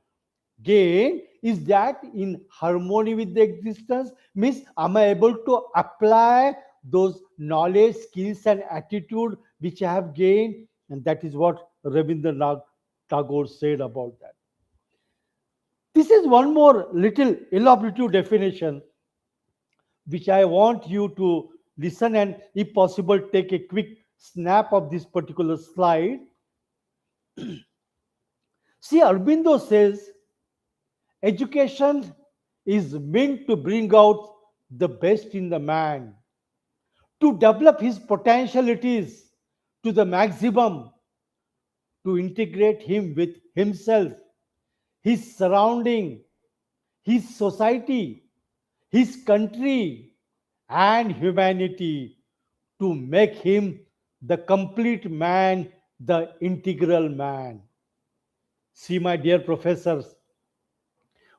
[SPEAKER 5] gained, is that in harmony with the existence? Means, am I able to apply those knowledge, skills, and attitude which I have gained? And that is what Rabindranath Tagore said about that. This is one more little elaborative definition which I want you to listen and, if possible, take a quick snap of this particular slide. See, Aurobindo says education is meant to bring out the best in the man, to develop his potentialities to the maximum, to integrate him with himself, his surrounding, his society, his country, and humanity, to make him the complete man, the integral man. See, my dear professors,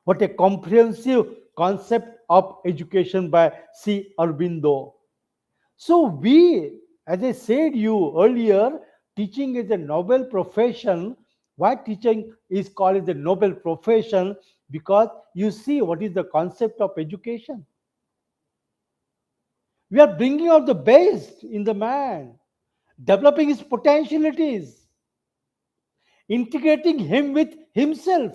[SPEAKER 5] what a comprehensive concept of education by C. Aurobindo. So we, as I said you earlier, teaching is a noble profession. Why teaching is called as a noble profession? Because you see what is the concept of education. We are bringing out the best in the man, developing his potentialities, integrating him with himself.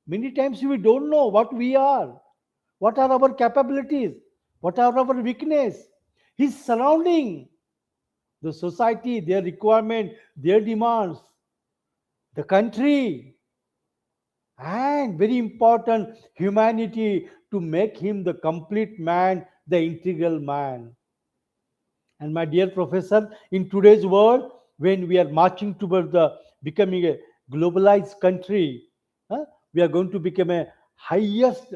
[SPEAKER 5] Many times we don't know what we are, what are our capabilities, what are our weakness, his surrounding, the society, their requirement, their demands, the country, and very important, humanity, to make him the complete man, the integral man. And my dear professor, in today's world, when we are marching towards the becoming a globalized country, we are going to become a highest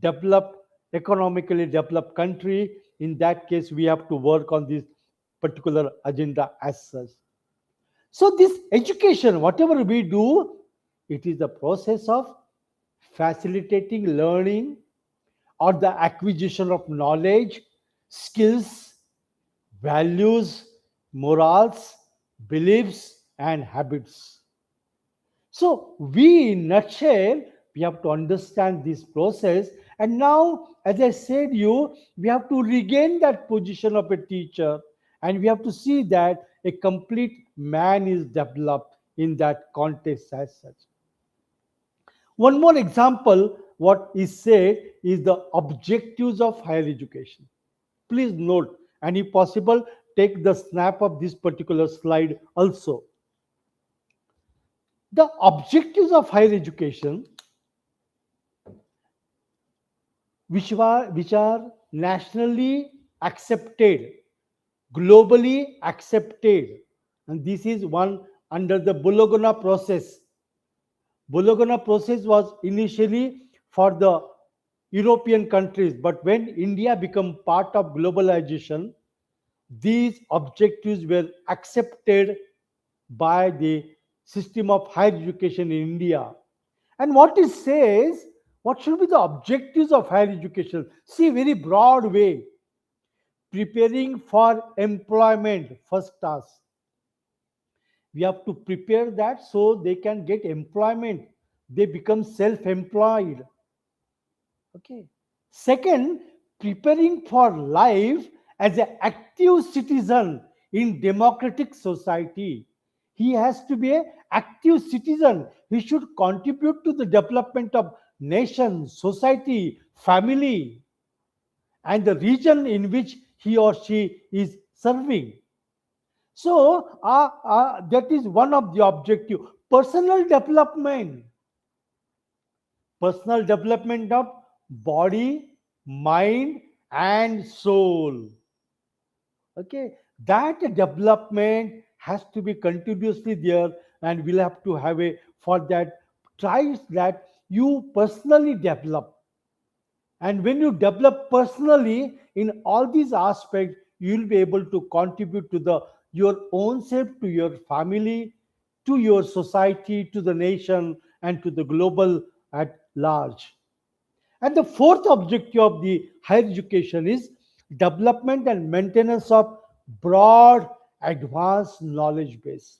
[SPEAKER 5] developed, economically developed country. In that case, we have to work on this particular agenda as such. So this education, whatever we do, it is the process of facilitating learning or the acquisition of knowledge, skills, values, morals, beliefs, and habits. So we, in nutshell, we have to understand this process. And now, as I said you, we have to regain that position of a teacher, and we have to see that a complete man is developed in that context as such. One more example, what is said is the objectives of higher education. Please note, and if possible, take the snap of this particular slide also. The objectives of higher education, which are nationally accepted, globally accepted, and this is one under the Bologna process. Bologna process was initially for the European countries, but when India became part of globalization, these objectives were accepted by the system of higher education in India. And what it says, what should be the objectives of higher education? See, very broad way. Preparing for employment, first task. We have to prepare that so they can get employment. They become self-employed. Okay. Second, preparing for life as an active citizen in democratic society. He has to be an active citizen. He should contribute to the development of nation, society, family, and the region in which he or she is serving. So that is one of the objective. Personal development of body, mind, and soul. Okay, that development has to be continuously there, and we'll have to have a for that tries that you personally develop. And when you develop personally in all these aspects, you will be able to contribute to the your own self, to your family, to your society, to the nation, and to the global at large. And the fourth objective of the higher education is development and maintenance of broad advanced knowledge base.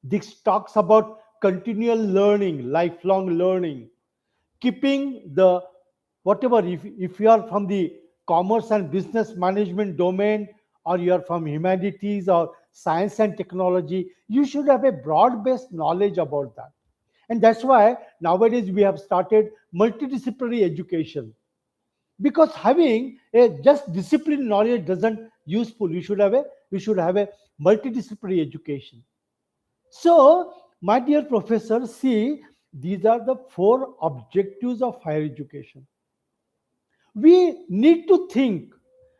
[SPEAKER 5] This talks about continual learning, lifelong learning, keeping the whatever, if you are from the commerce and business management domain, or you are from humanities or science and technology, you should have a broad based knowledge about that. And that's why nowadays we have started multidisciplinary education, because having a just discipline knowledge doesn't useful. You should have a multidisciplinary education. So, my dear professor, see, these are the four objectives of higher education. We need to think,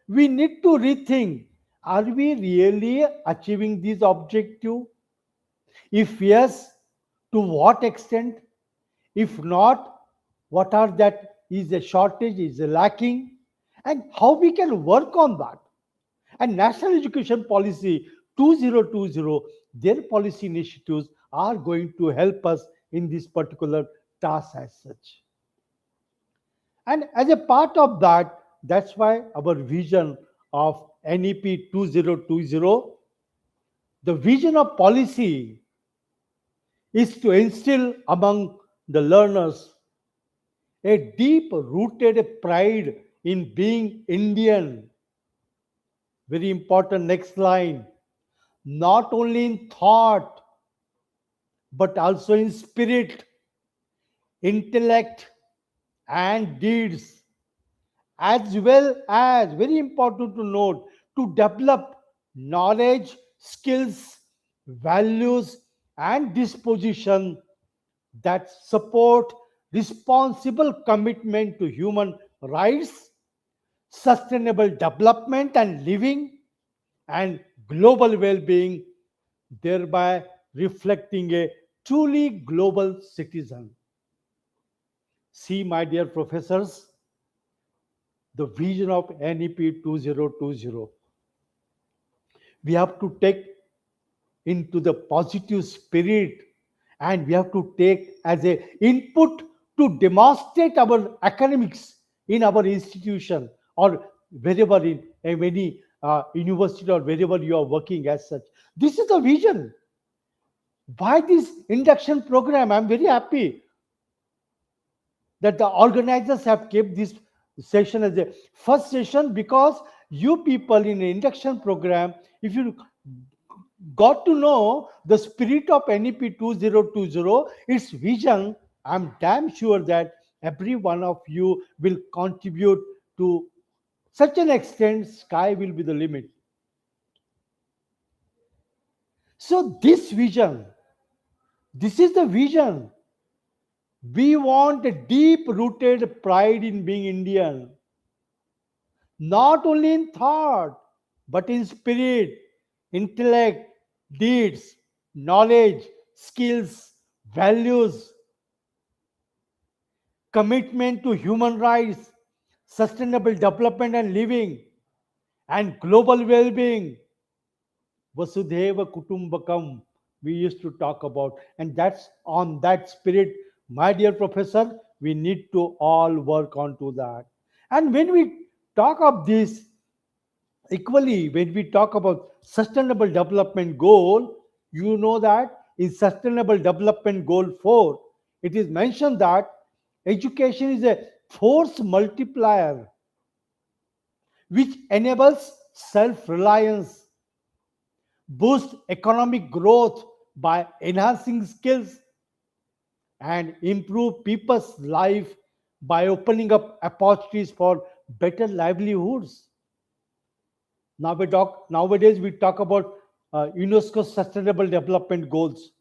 [SPEAKER 5] we need to rethink, are we really achieving these objectives? If yes, to what extent? If not, what are that is a shortage, is a lacking, and how we can work on that? And National Education Policy 2020, their policy initiatives are going to help us in this particular task as such. And as a part of that, that's why our vision of NEP 2020, the vision of policy is to instill among the learners a deep rooted pride in being Indian. Very important next line. Not only in thought, but also in spirit, intellect, and deeds, as well as, very important to note, to develop knowledge, skills, values, and disposition that support responsible commitment to human rights, sustainable development and living, and global well being, thereby reflecting a truly global citizen. See, my dear professors, the vision of NEP 2020. We have to take into the positive spirit, and we have to take as a input to demonstrate our academics in our institution, or wherever in any university, or wherever you are working as such. This is the vision. Why this induction program? I'm very happy that the organizers have kept this session as a first session, because you people in the induction program, if you got to know the spirit of NEP 2020, its vision, I'm damn sure that every one of you will contribute to such an extent, sky will be the limit. So, this vision, this is the vision. We want a deep rooted pride in being Indian, not only in thought, but in spirit, intellect, deeds, knowledge, skills, values, commitment to human rights, sustainable development and living, and global well being. Vasudhaiva Kutumbakam, we used to talk about. And that's on that spirit, my dear professor, we need to all work on to that. And when we talk of this, equally, when we talk about sustainable development goal, you know that in sustainable development goal 4, it is mentioned that education is a force multiplier which enables self-reliance, boost economic growth by enhancing skills, and improve people's life by opening up opportunities for better livelihoods. Nowadays we talk about UNESCO Sustainable Development Goals.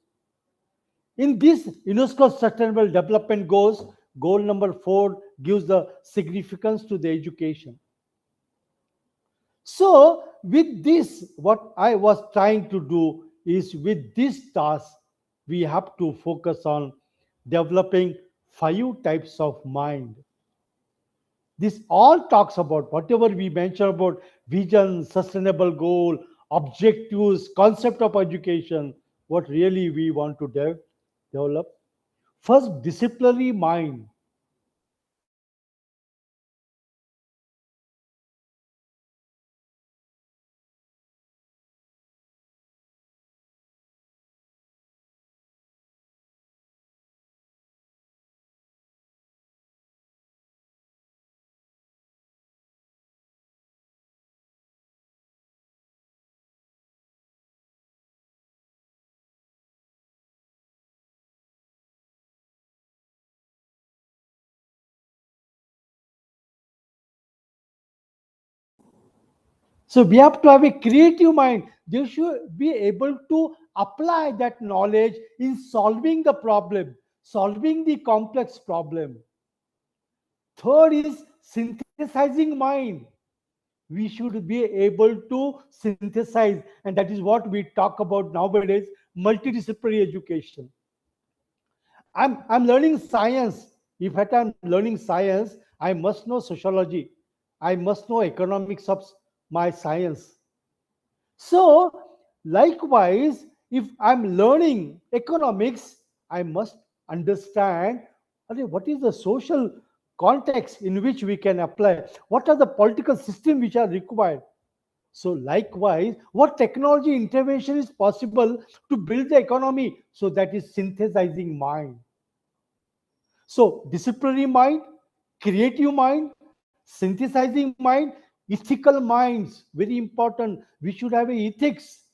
[SPEAKER 5] In these UNESCO Sustainable Development Goals, goal number 4 gives the significance to the education. So, with this, what I was trying to do is, with this task, we have to focus on developing 5 types of mind. This all talks about whatever we mentioned about vision, sustainable goal, objectives, concept of education. what really we want to develop. First, disciplinary mind. So we have to have a creative mind. They should be able to apply that knowledge in solving the problem, solving the complex problem. Third is synthesizing mind. We should be able to synthesize, and that is what we talk about nowadays, multidisciplinary education. I'm learning science. If at I'm learning science, I must know sociology. I must know economics of my science. So, likewise, if I'm learning economics, I must understand, okay, what is the social context in which we can apply? What are the political systems which are required? So, likewise, what technology intervention is possible to build the economy? So, that is synthesizing mind. So, disciplinary mind, creative mind, synthesizing mind, ethical minds, very important. We should have a ethics.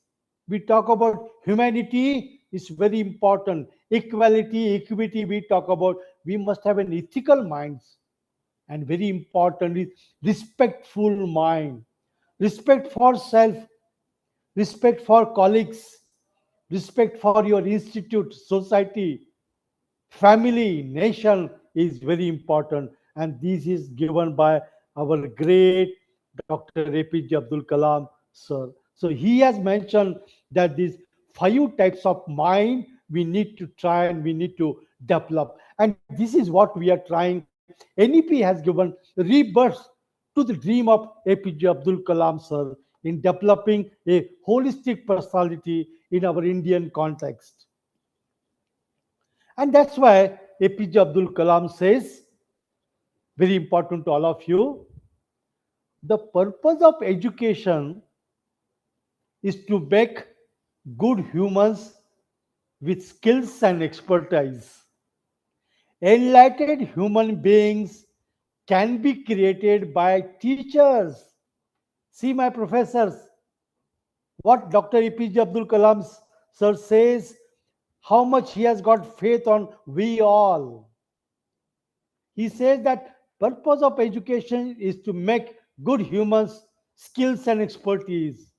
[SPEAKER 5] We talk about humanity is very important. Equality, equity, we talk about. We must have an ethical minds. And very important is respectful mind. Respect for self, respect for colleagues, respect for your institute, society, family, nation is very important. And this is given by our great Dr. APJ Abdul Kalam, sir. So he has mentioned that these five types of mind we need to try and we need to develop. And this is what we are trying. NEP has given rebirth to the dream of APJ Abdul Kalam, sir, in developing a holistic personality in our Indian context. And that's why APJ Abdul Kalam says, very important to all of you, the purpose of education is to make good humans with skills and expertise. Enlightened human beings can be created by teachers. See, my professors, what Dr. APJ Abdul Kalam sir says, how much he has got faith on we all. He says that purpose of education is to make good humans skills and expertise,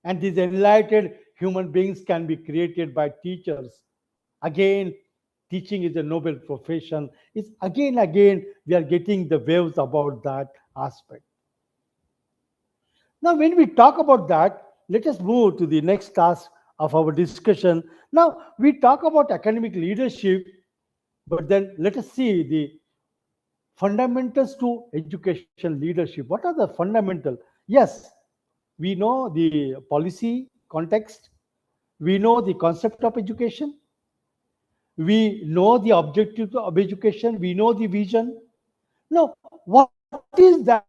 [SPEAKER 5] and these enlightened human beings can be created by teachers. Again, teaching is a noble profession. It's again we are getting the waves about that aspect. Now, when we talk about that, let us move to the next task of our discussion. Now, we talk about academic leadership, but then let us see the fundamentals to education leadership. What are the fundamental? Yes, we know the policy context, we know the concept of education, we know the objective of education, we know the vision. Now, what is that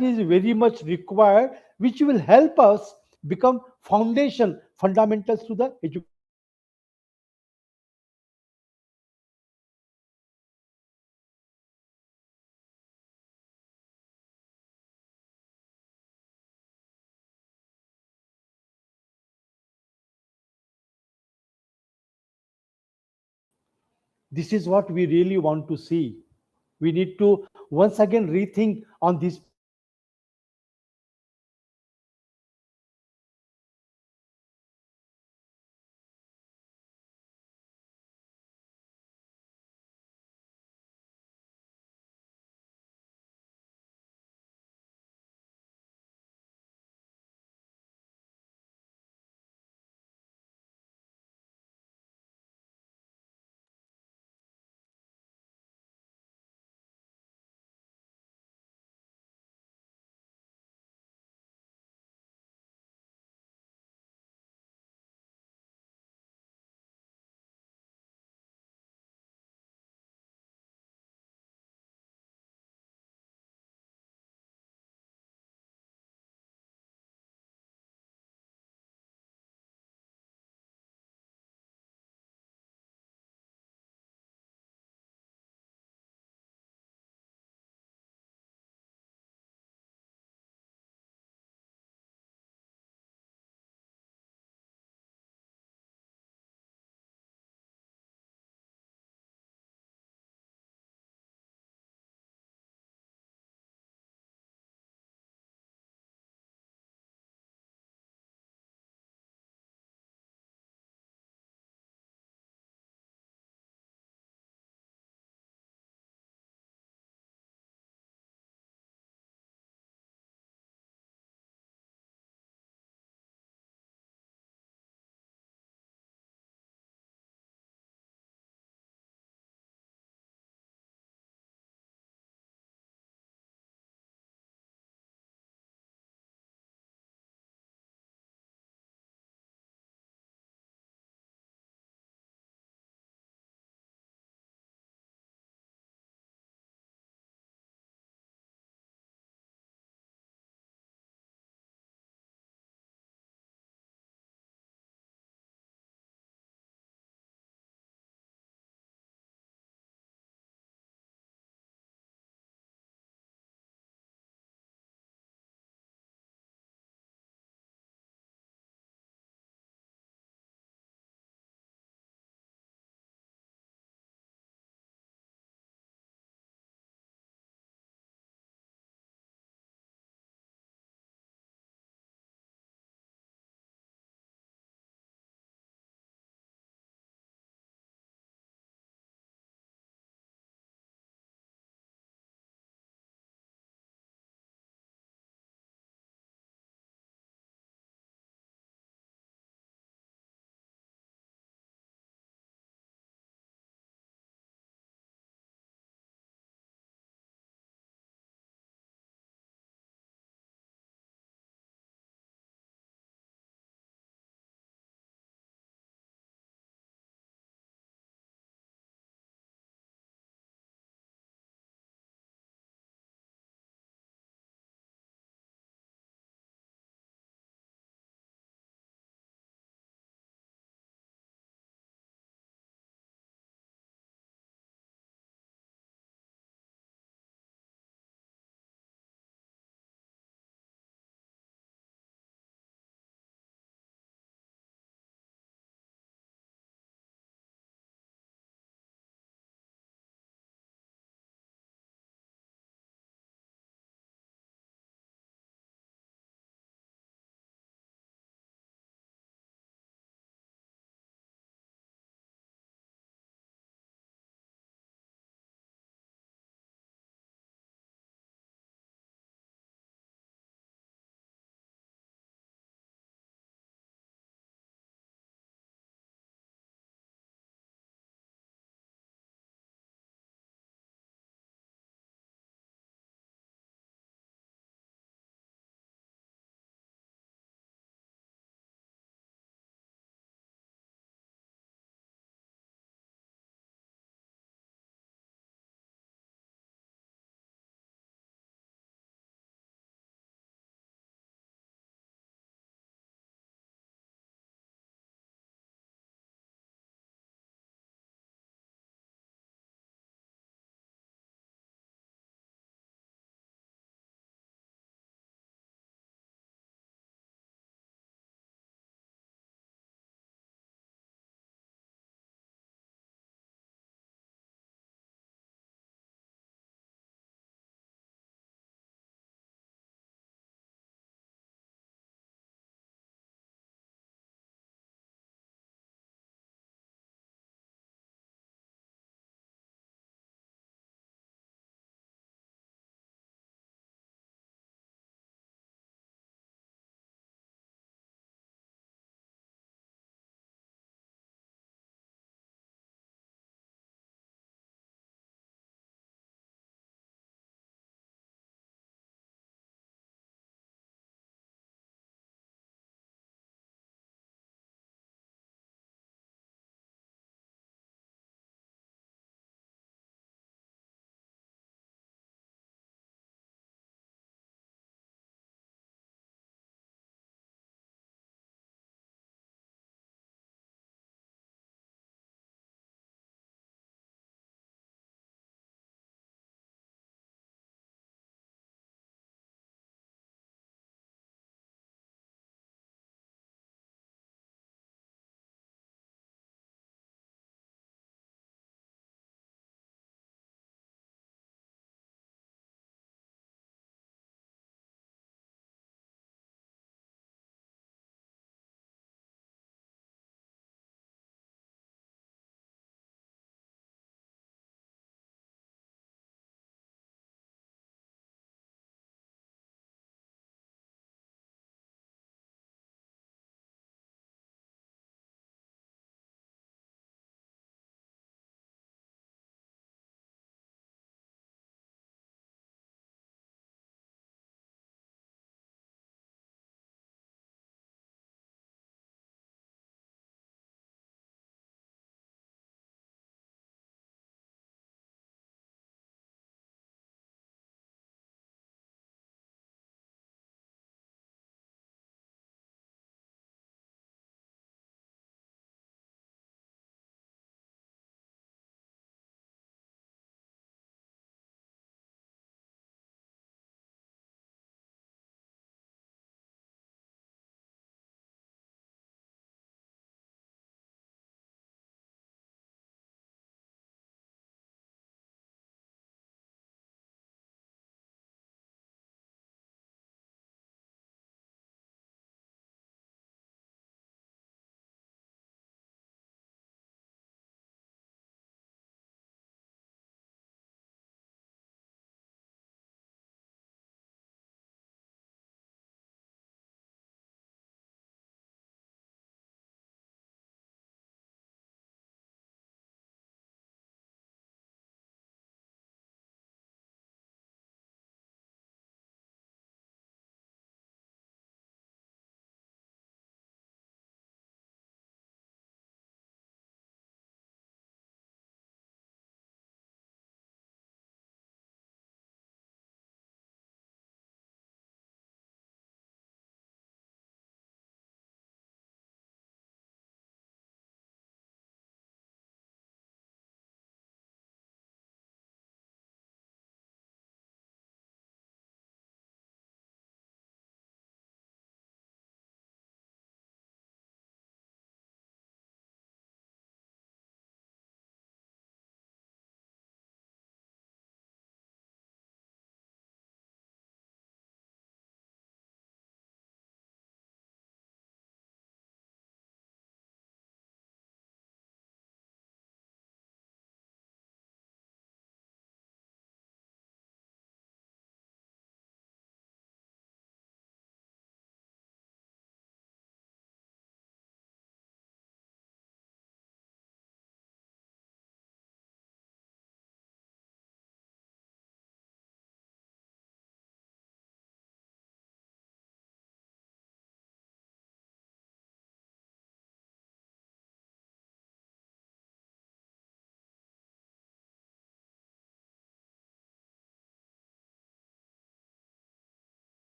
[SPEAKER 5] is very much required, which will help us become foundation, fundamentals to the education leadership? What are the fundamentals to education leadership? This is what we really want to see. We need to once again rethink on these points. What are the fundamentals to education leadership?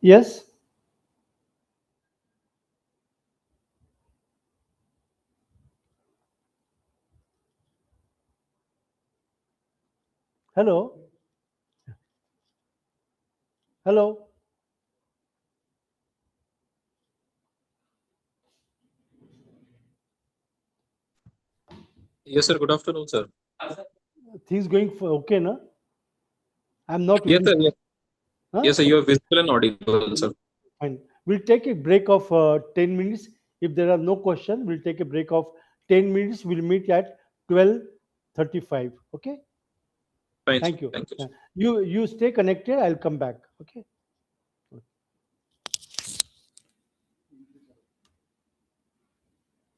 [SPEAKER 5] Yes. Hello. Hello.
[SPEAKER 6] Yes, sir. Good afternoon, sir.
[SPEAKER 5] Things going for okay, na? I'm not
[SPEAKER 6] Yes,
[SPEAKER 5] very
[SPEAKER 6] sir.
[SPEAKER 5] clear.
[SPEAKER 6] Yes,
[SPEAKER 5] Huh?
[SPEAKER 6] yes, sir. You are visible and audible, sir.
[SPEAKER 5] Fine. We'll take a break of 10 minutes. If there are no questions, we'll take a break of 10 minutes. We'll meet at 12:35. Okay.
[SPEAKER 6] Fine, sir.
[SPEAKER 5] Thank you.
[SPEAKER 6] Thank you, sir.
[SPEAKER 5] You stay connected. I'll come back. Okay.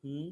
[SPEAKER 5] Hmm.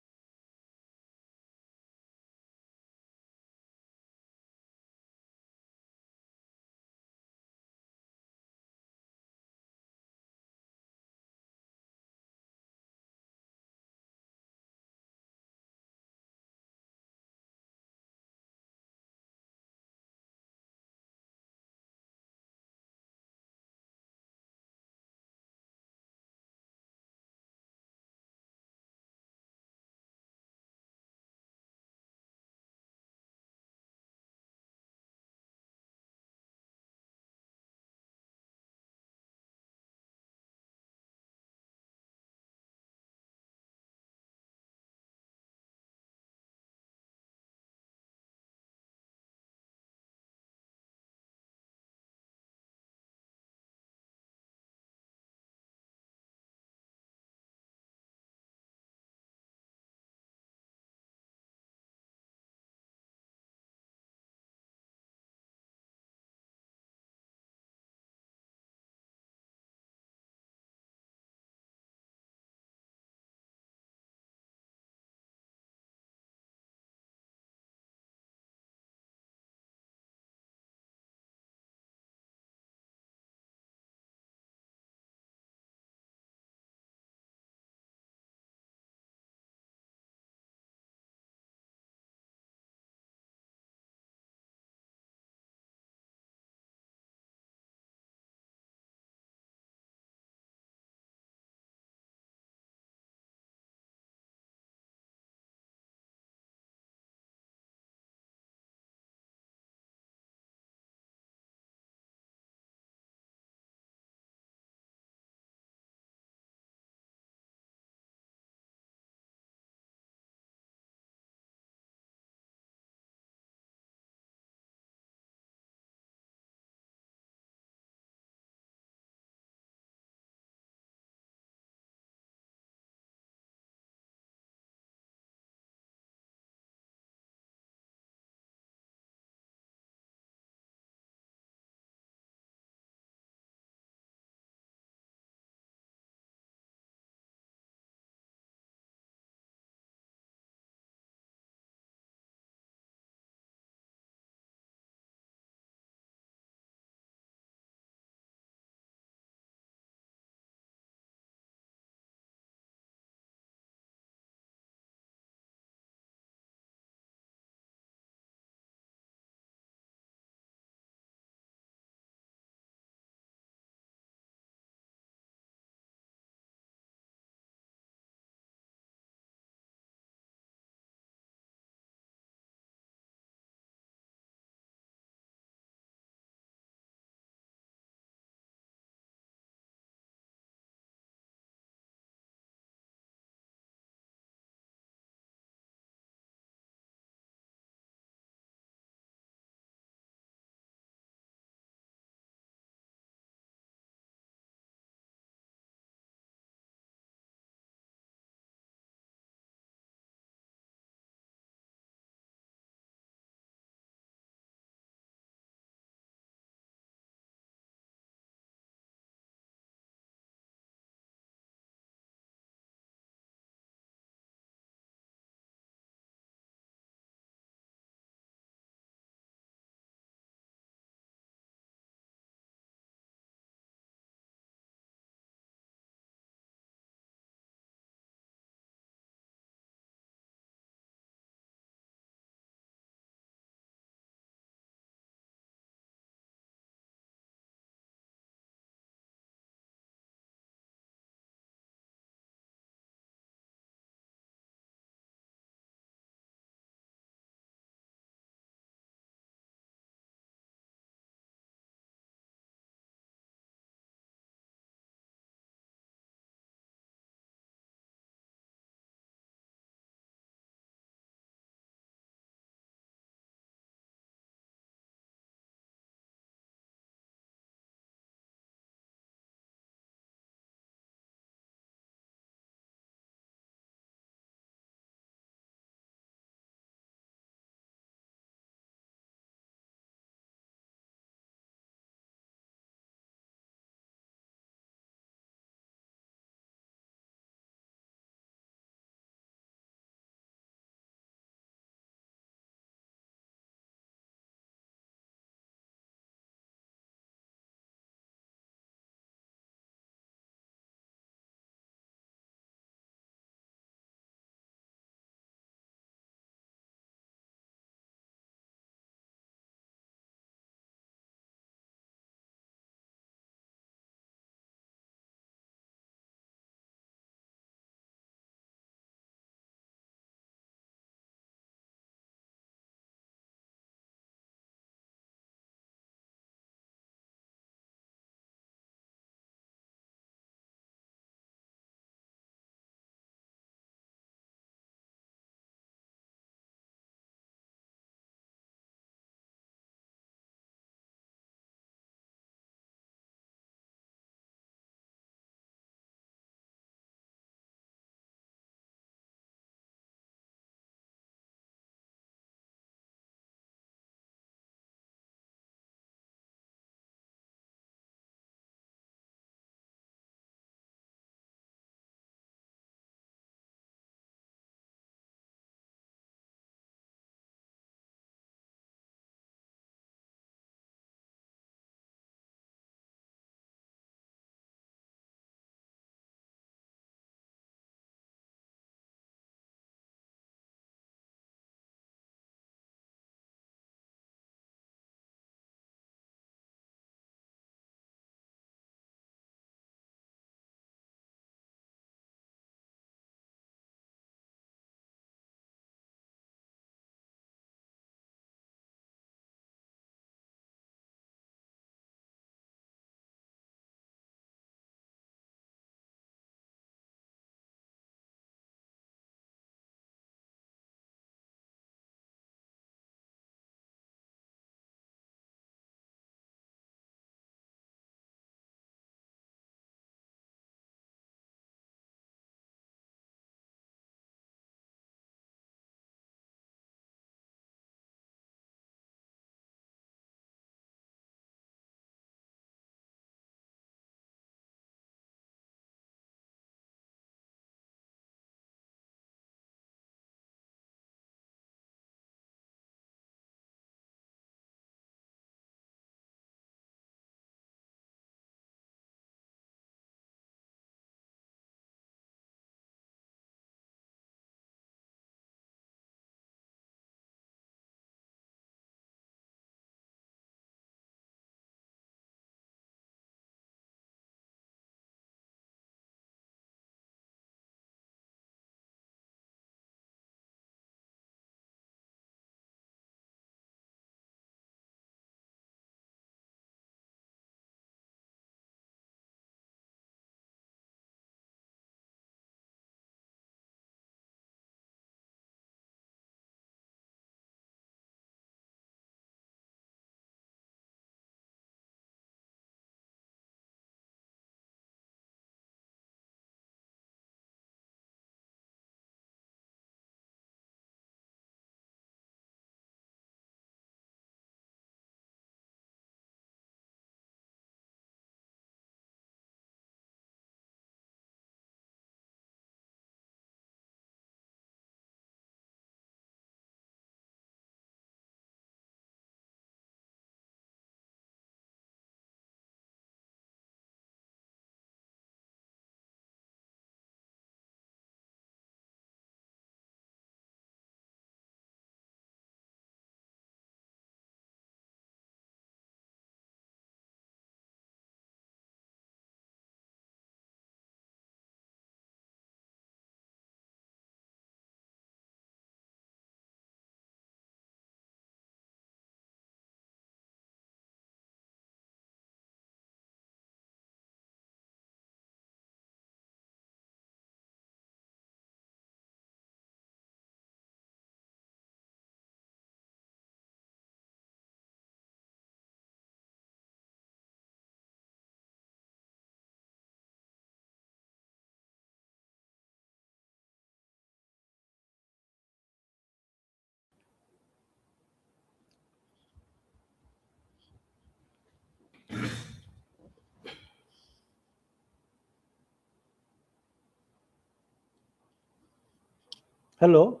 [SPEAKER 5] Hello.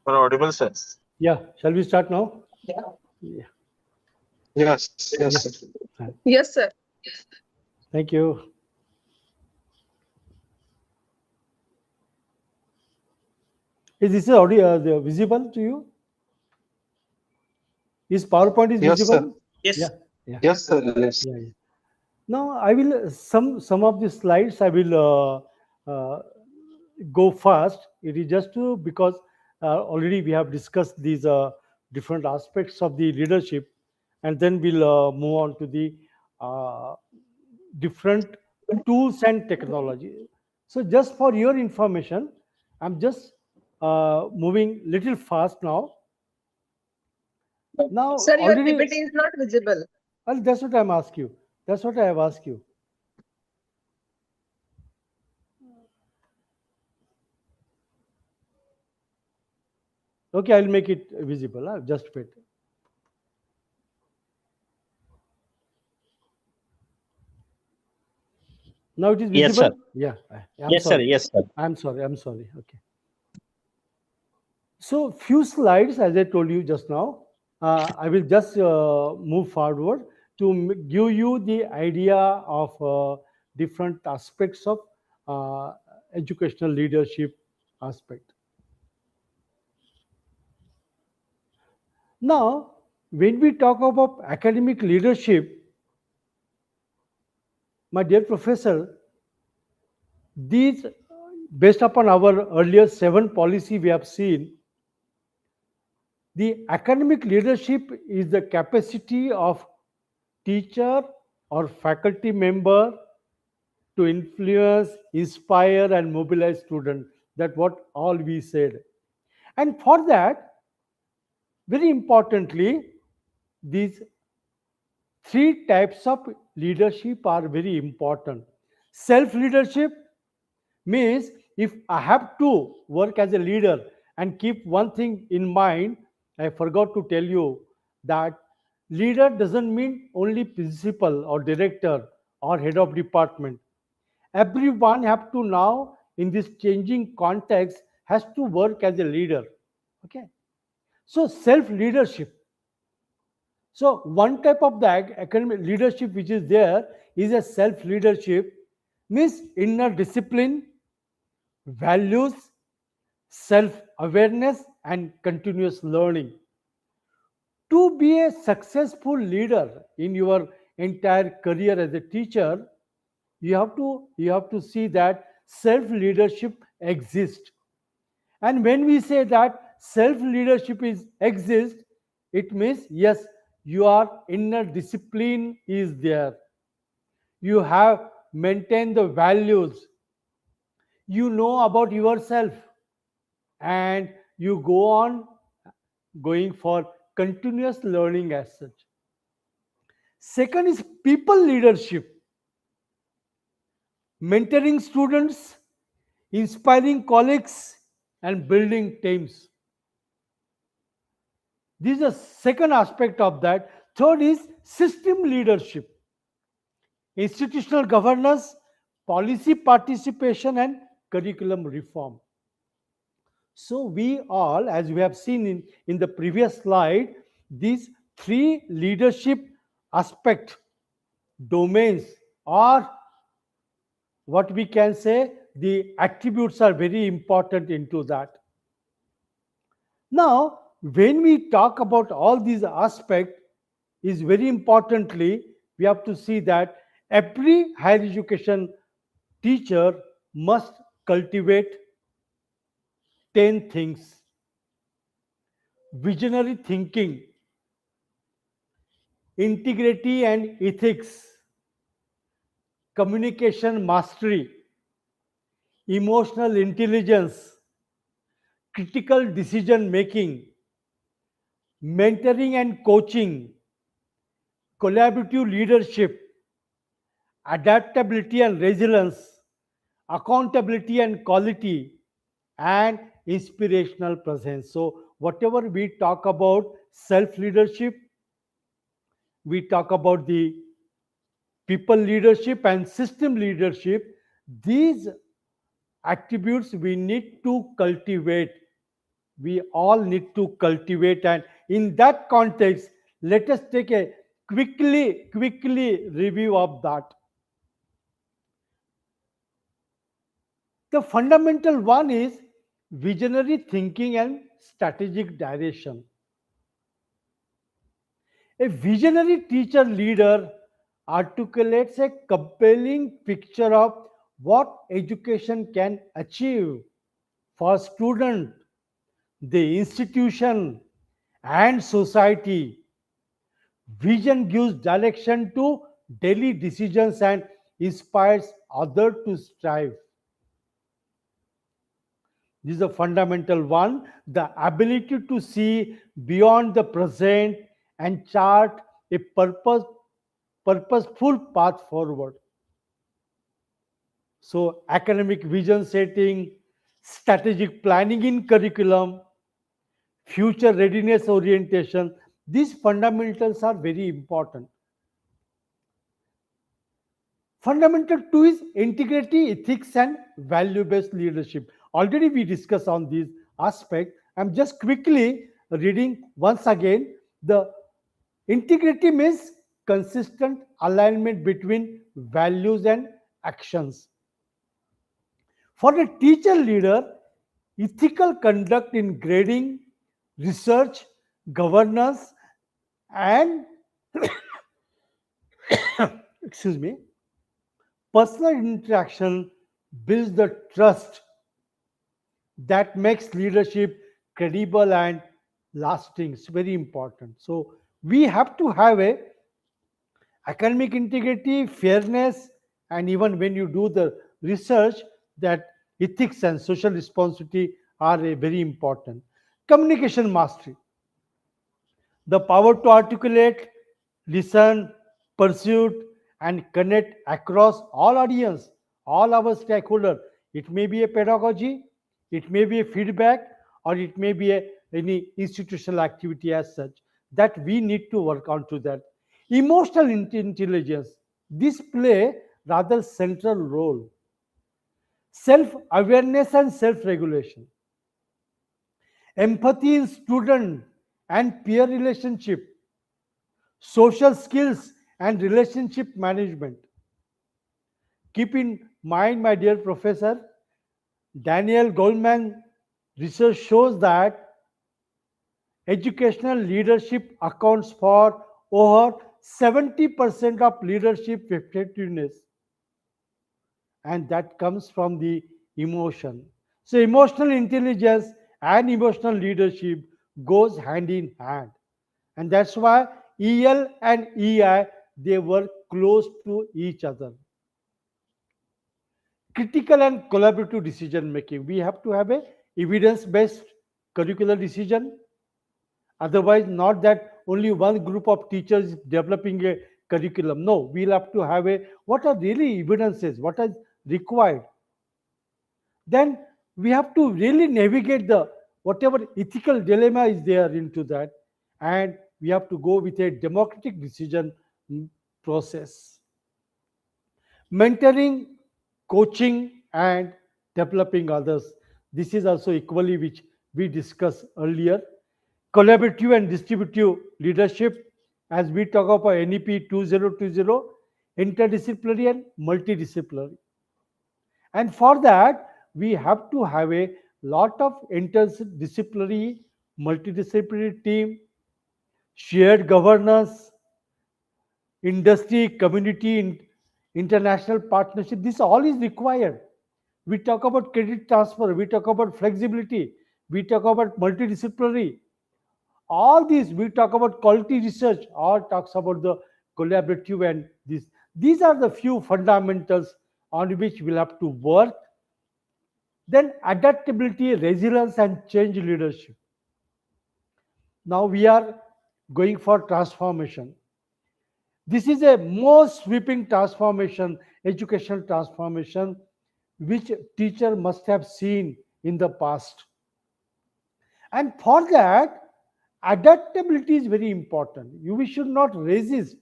[SPEAKER 7] Are audible, sir?
[SPEAKER 5] Yeah. Shall we start now?
[SPEAKER 8] Yeah.
[SPEAKER 5] Yeah.
[SPEAKER 7] Yes,
[SPEAKER 5] Yeah.
[SPEAKER 7] yes, sir.
[SPEAKER 8] Yes, sir.
[SPEAKER 5] Thank you. Is this audio visible to you? Is PowerPoint is
[SPEAKER 7] Yes, sir.
[SPEAKER 5] visible?
[SPEAKER 4] Yes.
[SPEAKER 5] Yeah. Yeah.
[SPEAKER 7] Yes, sir. Yes.
[SPEAKER 5] Yeah. Yeah. Now I will some of the slides I will go fast. It is just to because already we have discussed these different aspects of the leadership, and then we'll move on to the uh, different tools and technology. So just for your information, I'm just moving little fast now. Now
[SPEAKER 8] Sir, your
[SPEAKER 5] already,
[SPEAKER 8] PPT is not visible.
[SPEAKER 5] well, that's what I'm asking you. That's what I have asked you. Okay, I'll make it visible. Just wait. Now it is
[SPEAKER 4] Yes,
[SPEAKER 5] visible?
[SPEAKER 4] sir.
[SPEAKER 5] Yeah, I'm
[SPEAKER 4] Yes, sir.
[SPEAKER 5] sorry.
[SPEAKER 4] Yes, sir.
[SPEAKER 5] I'm sorry. I'm sorry. Okay. So few slides, as I told you just now, I will just move forward to give you the idea of different aspects of uh, educational leadership aspect. Now, when we talk about academic leadership, my dear professor, these, based upon our earlier 7 policy we have seen, the academic leadership is the capacity of teacher or faculty member to influence, inspire, and mobilize students. That's what all we said. And for that, very importantly, these 3 types of leadership are very important. Self leadership means if I have to work as a leader and keep one thing in mind, I forgot to tell you that leader doesn't mean only principal or director or head of department. Everyone have to now in this changing context has to work as a leader. Okay. So self leadership. So one type of the academic leadership which is there is a self leadership, means inner discipline, values, self awareness, and continuous learning. To be a successful leader in your entire career as a teacher, you have to see that self leadership exists. And when we say that self leadership is exists, it means yes, your inner discipline is there. You have maintained the values. You know about yourself, and you go on going for continuous learning as such. Second is people leadership, mentoring students, inspiring colleagues, and building teams. This is the second aspect of that. Third is system leadership, institutional governance, policy participation, and curriculum reform. So we all, as we have seen in the previous slide, these 3 leadership aspect domains, or what we can say the attributes, are very important into that. Now when we talk about all these aspects, is very importantly we have to see that every higher education teacher must cultivate 10 things: visionary thinking, integrity and ethics, communication mastery, emotional intelligence, critical decision making, mentoring and coaching, collaborative leadership, adaptability and resilience, accountability and quality, and inspirational presence. So, whatever we talk about self leadership, we talk about the people leadership and system leadership. These attributes we need to cultivate. We all need to cultivate, and in that context, let us take a quickly review of that. The fundamental one is visionary thinking and strategic direction. A visionary teacher leader articulates a compelling picture of what education can achieve for student, the institution, and society. Vision gives direction to daily decisions and inspires others to strive. This is a fundamental one. The ability to see beyond the present and chart a purposeful path forward. So, academic vision setting, strategic planning in curriculum, future readiness orientation, these fundamentals are very important. Fundamental two is integrity, ethics, and value-based leadership. Already we discussed on this aspect. I'm just quickly reading once again. The integrity means consistent alignment between values and actions. For a teacher leader, ethical conduct in grading, research, governance, and excuse me, personal interaction builds the trust that makes leadership credible and lasting. It's very important. So we have to have a academic integrity, fairness, and even when you do the research, that ethics and social responsibility are a very important. Communication mastery, the power to articulate, listen, pursue, and connect across all audience, all our stakeholder. It may be a pedagogy, it may be a feedback, or it may be any institutional activity as such, that we need to work on to that. Emotional intelligence, this play rather central role. Self-awareness and self-regulation, empathy in student and peer relationship, social skills and relationship management. Keep in mind, my dear professor, Daniel Goleman research shows that educational leadership accounts for over 70% of leadership effectiveness, and that comes from the emotion. So emotional intelligence and emotional leadership goes hand in hand, and that's why EL and EI, they work close to each other. Critical and collaborative decision making, we have to have a evidence based curricular decision. Otherwise, not that only one group of teachers developing a curriculum. No, we'll have to have a what are really evidences, what is required. Then we have to really navigate the whatever ethical dilemma is there into that, and we have to go with a democratic decision process. Mentoring, coaching, and developing others. This is also equally which we discussed earlier. Collaborative and distributive leadership, as we talk about NEP 2020, interdisciplinary and multidisciplinary. And for that, we have to have a lot of interdisciplinary, multidisciplinary team, shared governance, industry, community, international partnership. This all is required. We talk about credit transfer, we talk about flexibility, we talk about multidisciplinary. All these, we talk about quality research, all talks about the collaborative and this. These are the few fundamentals on which we'll have to work. Then adaptability, resilience, and change leadership. Now we are going for transformation. This is a most sweeping transformation, educational transformation, which teacher must have seen in the past. And for that, adaptability is very important. We should not resist.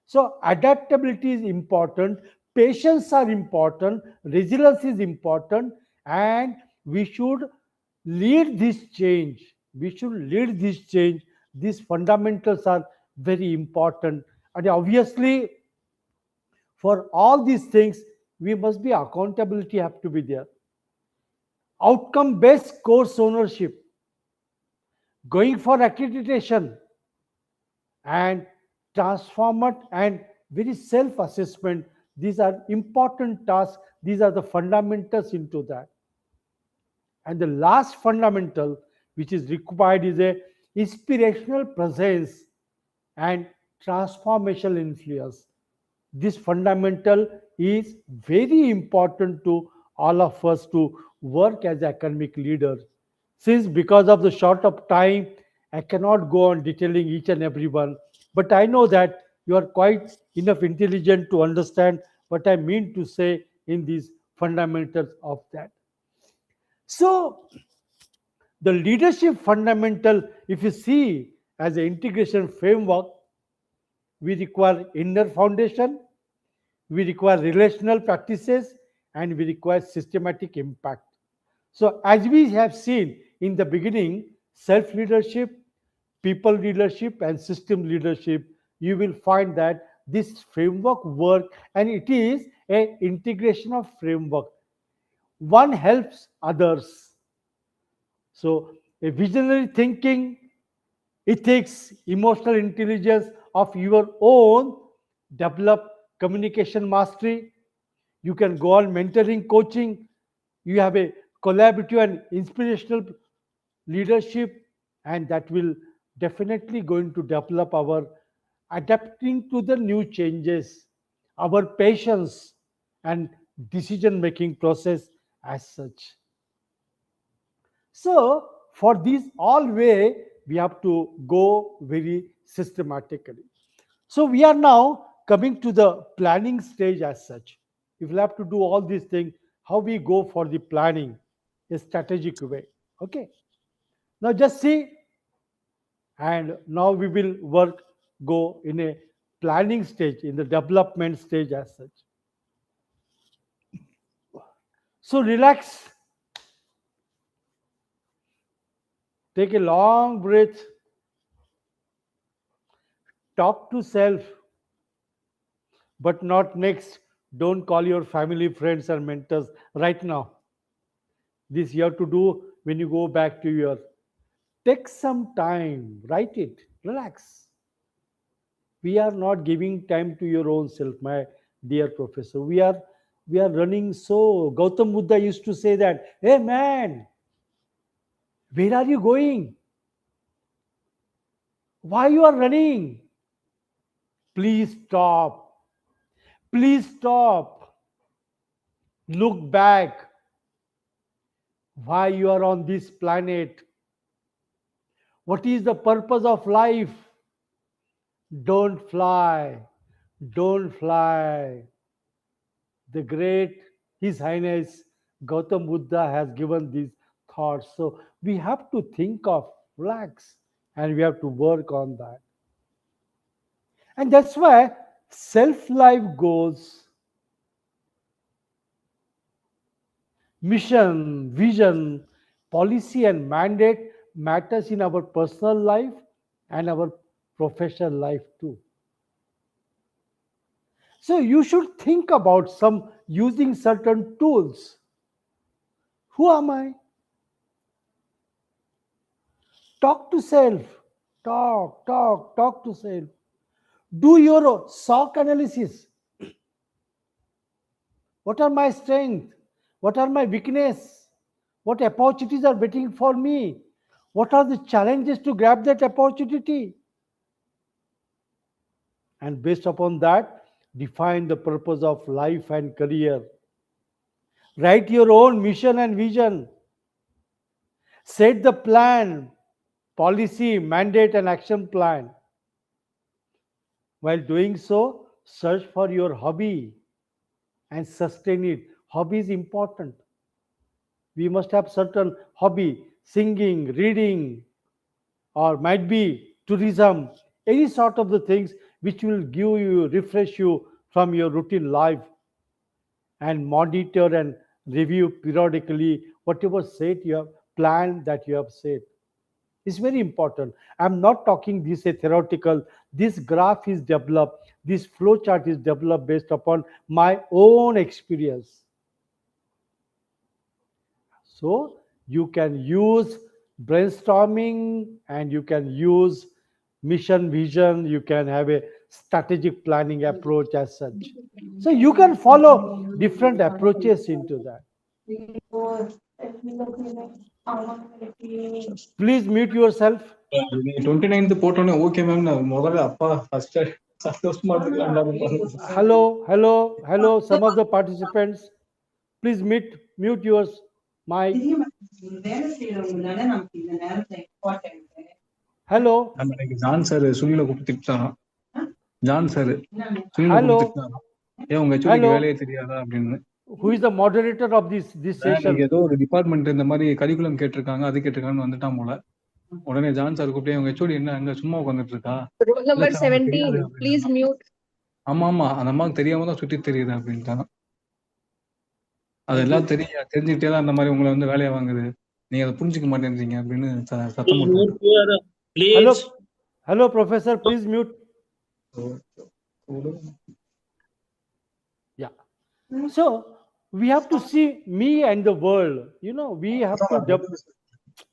[SPEAKER 5] So adaptability is important. patience are important, resilience is important, and we should lead this change. We should lead this change. These fundamentals are very important. And obviously, for all these things, we must be accountability have to be there. Outcome based course ownership, going for accreditation, and transformer and very self assessment. These are important tasks. These are the fundamentals into that. And the last fundamental which is required is a inspirational presence and transformational influence. This fundamental is very important to all of us to work as academic leaders. Since because of the short of time, I cannot go on detailing each and every one, but I know that you are quite enough intelligent to understand what I mean to say in these fundamentals of that. So the leadership fundamental, if you see as an integration framework, we require inner foundation, we require relational practices, and we require systematic impact. So, as we have seen in the beginning, self leadership, people leadership, and system leadership, you will find that this framework work, and it is a integration of framework. One helps others. So, a visionary thinking, ethics, emotional intelligence of your own, develop communication mastery. You can go on mentoring, coaching. You have a collaborative and inspirational leadership, and that will definitely going to develop our adapting to the new changes, our patience and decision making process as such. So, for this all way, we have to go very systematically. So, we are now coming to the planning stage as such. If we have to do all these things, how we go for the planning, a strategic way. Okay. Now, just see, and now we will work, go in a planning stage, in the development stage as such. So, relax, take a long breath, talk to self, but not next. Don't call your family, friends, and mentors right now. This you have to do when you go back to your. Take some time, write it, relax. We are not giving time to your own self, my dear professor. We are running so. Gautam Buddha used to say that, hey man, where are you going? Why you are running? Please stop. Please stop. Look back. Why you are on this planet? What is the purpose of life? Don't fly. Don't fly. The great His Highness Gautam Buddha has given these thoughts. So we have to think of relax and we have to work on that. And that's why self-life goals, mission, vision, policy, and mandate matters in our personal life and our professional life too. So you should think about some using certain tools. Who am I? Talk to self. Talk to self. Do your SOC analysis. What are my strengths? What are my weaknesses? What opportunities are waiting for me? What are the challenges to grab that opportunity? And based upon that, define the purpose of life and career. Write your own mission and vision. Set the plan, policy, mandate, and action plan. While doing so, search for your hobby and sustain it. Hobby is important. We must have certain hobby, singing, reading, or might be tourism, any sort of the things which will give you, refresh you from your routine life. and monitor and review periodically whatever set you have planned that you have said. It's very important. I'm not talking this a theoretical. This graph is developed, this flow chart is developed based upon my own experience. So you can use brainstorming and you can use mission vision, you can have a strategic planning approach as such. So you can follow different approaches into that. Please mute yourself.
[SPEAKER 9] 29th போட்டோன்னே okay ma'am நான் முதல்ல அப்பா first சந்தோஷமா இருக்கு.
[SPEAKER 5] Hello. Some of the participants, please mute yours mic. Hello.
[SPEAKER 9] எனக்கு John sir சுனில கூப்பிட்டு திட்டாராம். ஜான் சார் சுனில
[SPEAKER 5] Hello.
[SPEAKER 9] கூப்பிட்டு திட்டாராம். ஏன் உங்க ஹெச்ஓடிக்கு வேலையே தெரியாதா அப்படின்னு.
[SPEAKER 5] Who is the moderator of this session?
[SPEAKER 9] ஏதோ ஒரு டிபார்ட்மெண்ட் இந்த மாதிரி கரிக்குலம் கேட்டிருக்காங்க, அது கேட்டிருக்காங்கன்னு வந்துட்டான் போல. உடனே ஜான் சார் கூப்பிட்டு உங்க ஹெச்ஓடி என்ன அங்க சும்மா உட்காந்துட்டு இருக்கா?
[SPEAKER 8] Roll number 17, please mute.
[SPEAKER 9] ஆமா அந்த அம்மாவுக்கு தெரியாம தான் சுத்தி தெரியுது அப்படின்ட்டாங்க. அதெல்லாம் தெரிஞ்சுக்கிட்டே தான் அந்த மாதிரி உங்களை வந்து வேலையை வாங்குது, நீங்க அதை புரிஞ்சுக்க மாட்டேன்றீங்க அப்படின்னு சத்தம் போட்டாங்க.
[SPEAKER 5] Hello, professor, please mute. Yeah. So we have to see me and the world. You know, we have to.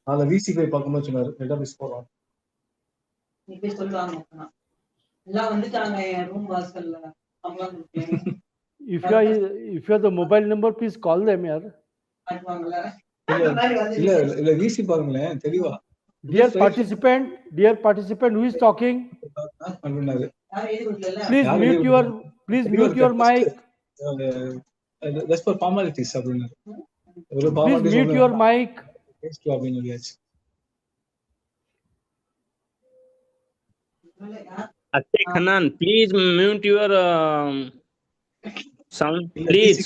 [SPEAKER 9] அதுல விசி போய் பார்க்கும்போது சொன்னாரு டேட்டாபேஸ் போறோம்.
[SPEAKER 10] எல்லாம் வந்துட்டாங்க ரூம் வாசல்ல.
[SPEAKER 5] If you are the mobile number, please call them here.
[SPEAKER 9] இல்ல விசி பாருங்களேன் தெளிவா.
[SPEAKER 5] Dear participant, who is talking? Please mute your mic.
[SPEAKER 9] Just for formalities அப்படினா.
[SPEAKER 5] Please mute your mic.
[SPEAKER 4] Ajit Khanan, please mute your sound, please.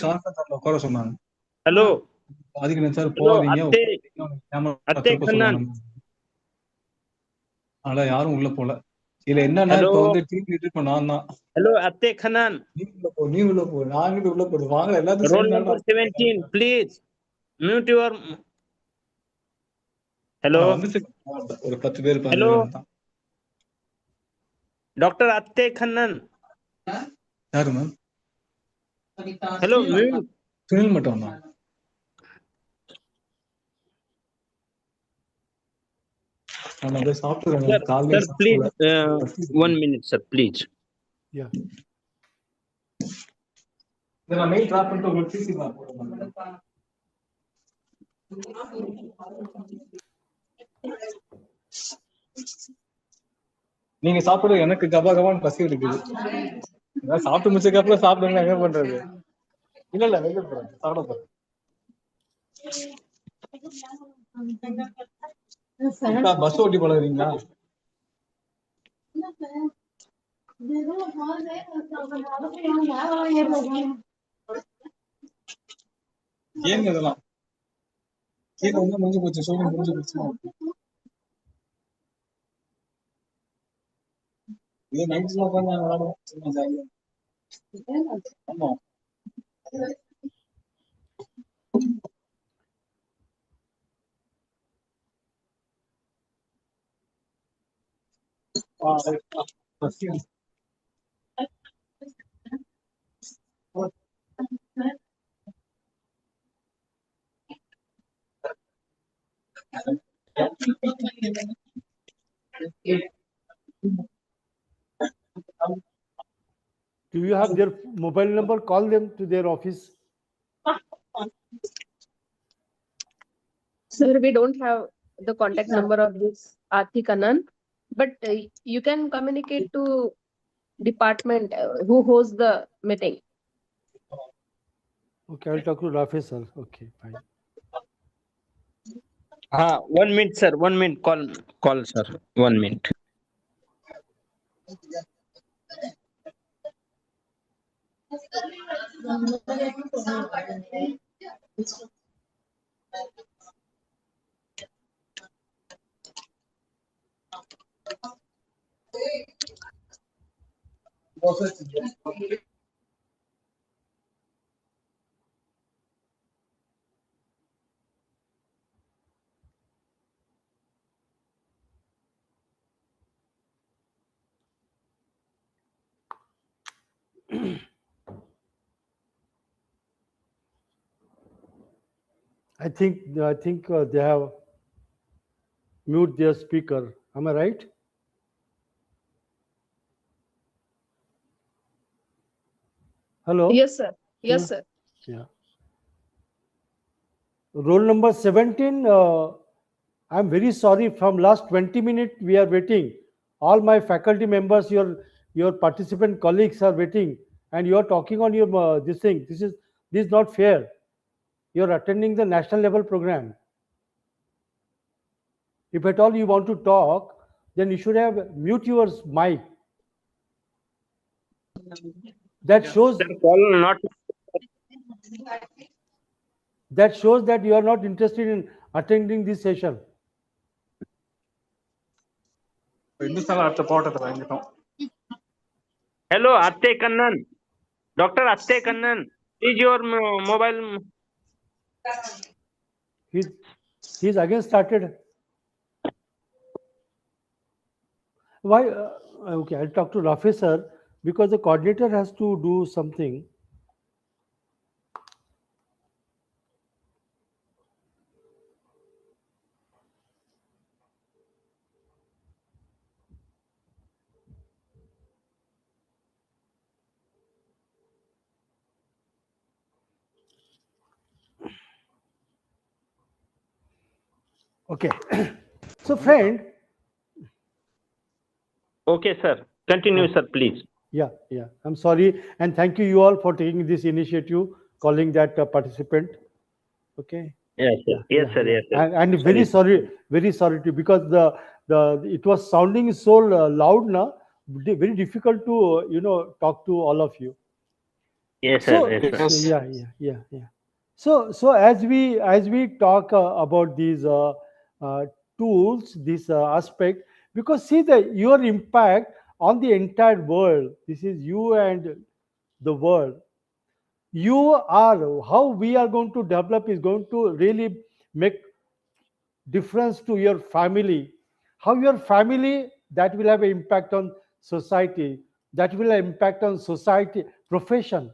[SPEAKER 4] Hello.
[SPEAKER 9] அதுக்கு sir போவாதீங்க.
[SPEAKER 4] Ajit Khanan.
[SPEAKER 9] ஆனா யாரும் உள்ள போல. இல்ல என்னன்னா இப்ப வந்து டீம் லீடர் இப்ப நான் தான்.
[SPEAKER 4] Hello Ajit Khanan.
[SPEAKER 9] நீ உள்ள போ. நான் இங்க உள்ள போடு. வாங்க எல்லாரும்
[SPEAKER 4] Roll number 17, please mute your. Hello.
[SPEAKER 9] ஒரு 10 பேர்
[SPEAKER 4] Hello. Dr. Ajit Khanan.
[SPEAKER 9] யாரு மேம்?
[SPEAKER 4] Hello.
[SPEAKER 9] சுனில் மட்டும் தான்.
[SPEAKER 4] Sir, please, 1 minute, sir, please.
[SPEAKER 5] Yeah.
[SPEAKER 9] Then I mail drop into good CC map. நீங்க சாப்பிடுறது எனக்கு கபாகபான்னு பசி இருக்குது. சாப்பிட்டு முடிச்சதுக்கு அப்புறம் சாப்பிடுங்க என்ன பண்றது? இல்ல வெளில போறேன் சாப்பிட போறேன். பஸ் ஓட்டி பழகுறீங்களா? ஏன் இதெல்லாம் கீழே வந்து முடிஞ்சு போச்சு, சோழி முடிஞ்சு போச்சு. இது நைட்ல உட்காந்து விளையாடுவோம் சும்மா ஜாலியா. ஆமா
[SPEAKER 5] Do you have their mobile number? Call them to their office.
[SPEAKER 8] Sir, we don't have the contact number of this Ajit Khanan, but you can communicate to department who hosts the meeting.
[SPEAKER 5] Okay, I'll talk to Rafi sir. Okay, fine.
[SPEAKER 4] 1 minute, sir. 1 minute. Call, sir. 1 minute.
[SPEAKER 5] I think they have mute their speaker. Am I right? Hello?
[SPEAKER 8] Yes, sir.
[SPEAKER 5] Yeah.
[SPEAKER 8] Yes, sir.
[SPEAKER 5] Yeah. Roll number 17. I'm very sorry. From last 20 minutes, we are waiting. All my faculty members, your participant colleagues are waiting, and you are talking on your this thing. This is not fair. You are attending the national level program. If at all you want to talk, then you should have mute your mic. That shows
[SPEAKER 4] Sir, call not.
[SPEAKER 5] that you are not interested in attending this session.
[SPEAKER 9] ఎన్నిసార్లు అట్లా పోవటం ఎందుకం
[SPEAKER 4] Hello, Atte Kannan. Dr. Atte Kannan. Is your mobile?
[SPEAKER 5] He's again started. Why? Okay, I'll talk to Rafi sir because the coordinator has to do something. Okay. So, friend,
[SPEAKER 4] Okay, sir. Continue, sir, please.
[SPEAKER 5] yeah. I'm sorry, and thank you all for taking this initiative, calling that participant. Okay.
[SPEAKER 4] Yes, sir. Yes, sir. Yes, sir.
[SPEAKER 5] And very sorry to because the it was sounding so loud now, very difficult to talk to all of you.
[SPEAKER 4] Yes,
[SPEAKER 5] So
[SPEAKER 4] sir. Yes, sir.
[SPEAKER 5] yeah. So as we talk about these tools, this aspect, because see your impact on the entire world. This is you and the world. You are how we are going to develop is going to really make difference to your family. How your family that will have an impact on society. That will have impact on society profession.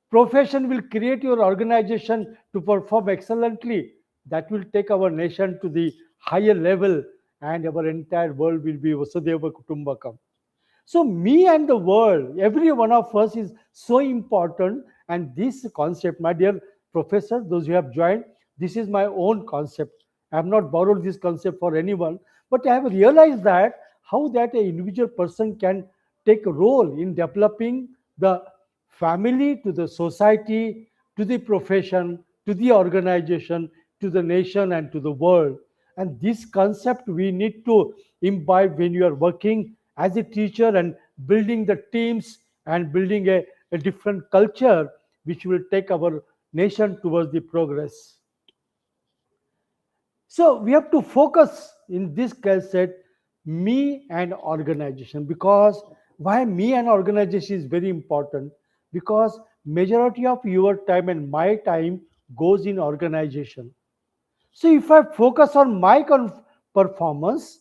[SPEAKER 5] Profession will create your organization to perform excellently. That will take our nation to the higher level, and our entire world will be Vasudeva Kutumbakam. So, me and the world, every one of us is so important. And this concept, my dear professor, those who have joined, this is my own concept. I have not borrowed this concept for anyone, but I have realized that how that an individual person can take a role in developing the family to the society, to the profession, to the organization, to the nation, and to the world. And this concept we need to imbibe when you are working as a teacher and building the teams and building a different culture which will take our nation towards the progress. So we have to focus in this case set me and organization, because why me and organization is very important, because majority of your time and my time goes in organization. So if I focus on my performance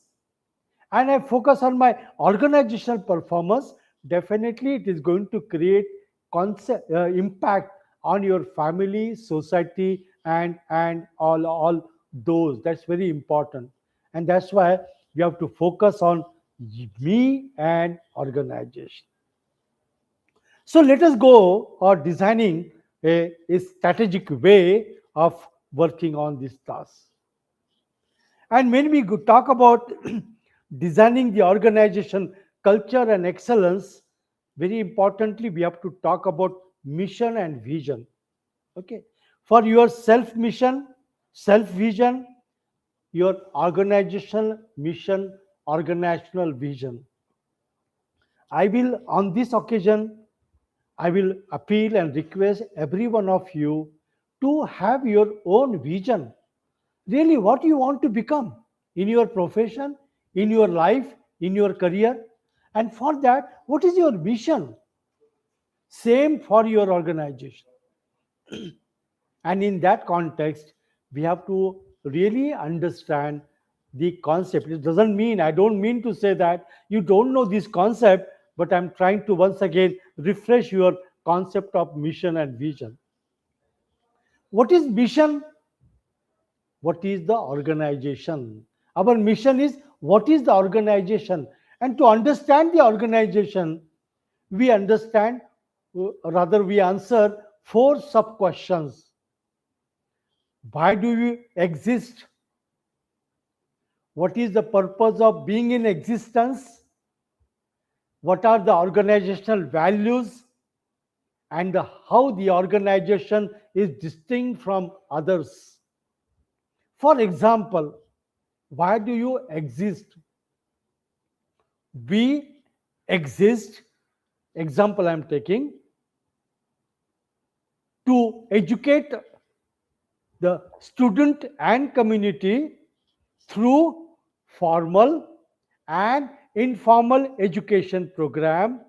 [SPEAKER 5] and I focus on my organizational performance, definitely it is going to create impact on your family, society, and all those. That's very important, and that's why you have to focus on me and organization. So let us go or designing a strategic way of working on this task. And when we talk about designing the organization culture and excellence, very importantly, we have to talk about mission and vision. Okay. For your self mission, self vision, your organizational mission, organizational vision. I will, on this occasion, I will appeal and request every one of you to have your own vision. Really, what you want to become in your profession, in your life, in your career. And for that, what is your mission? Same for your organization. And in that context, we have to really understand the concept. It doesn't mean, I don't mean to say that you don't know this concept, but I'm trying to once again refresh your concept of mission and vision. What is mission? What is the organization? Our mission is what is the organization? And to understand the organization, we understand, rather, we answer 4 sub questions. Why do you exist? What is the purpose of being in existence? What are the organizational values? And how the organization is distinct from others. For example, why do you exist? We exist, example I am taking, to educate the student and community through formal and informal education program,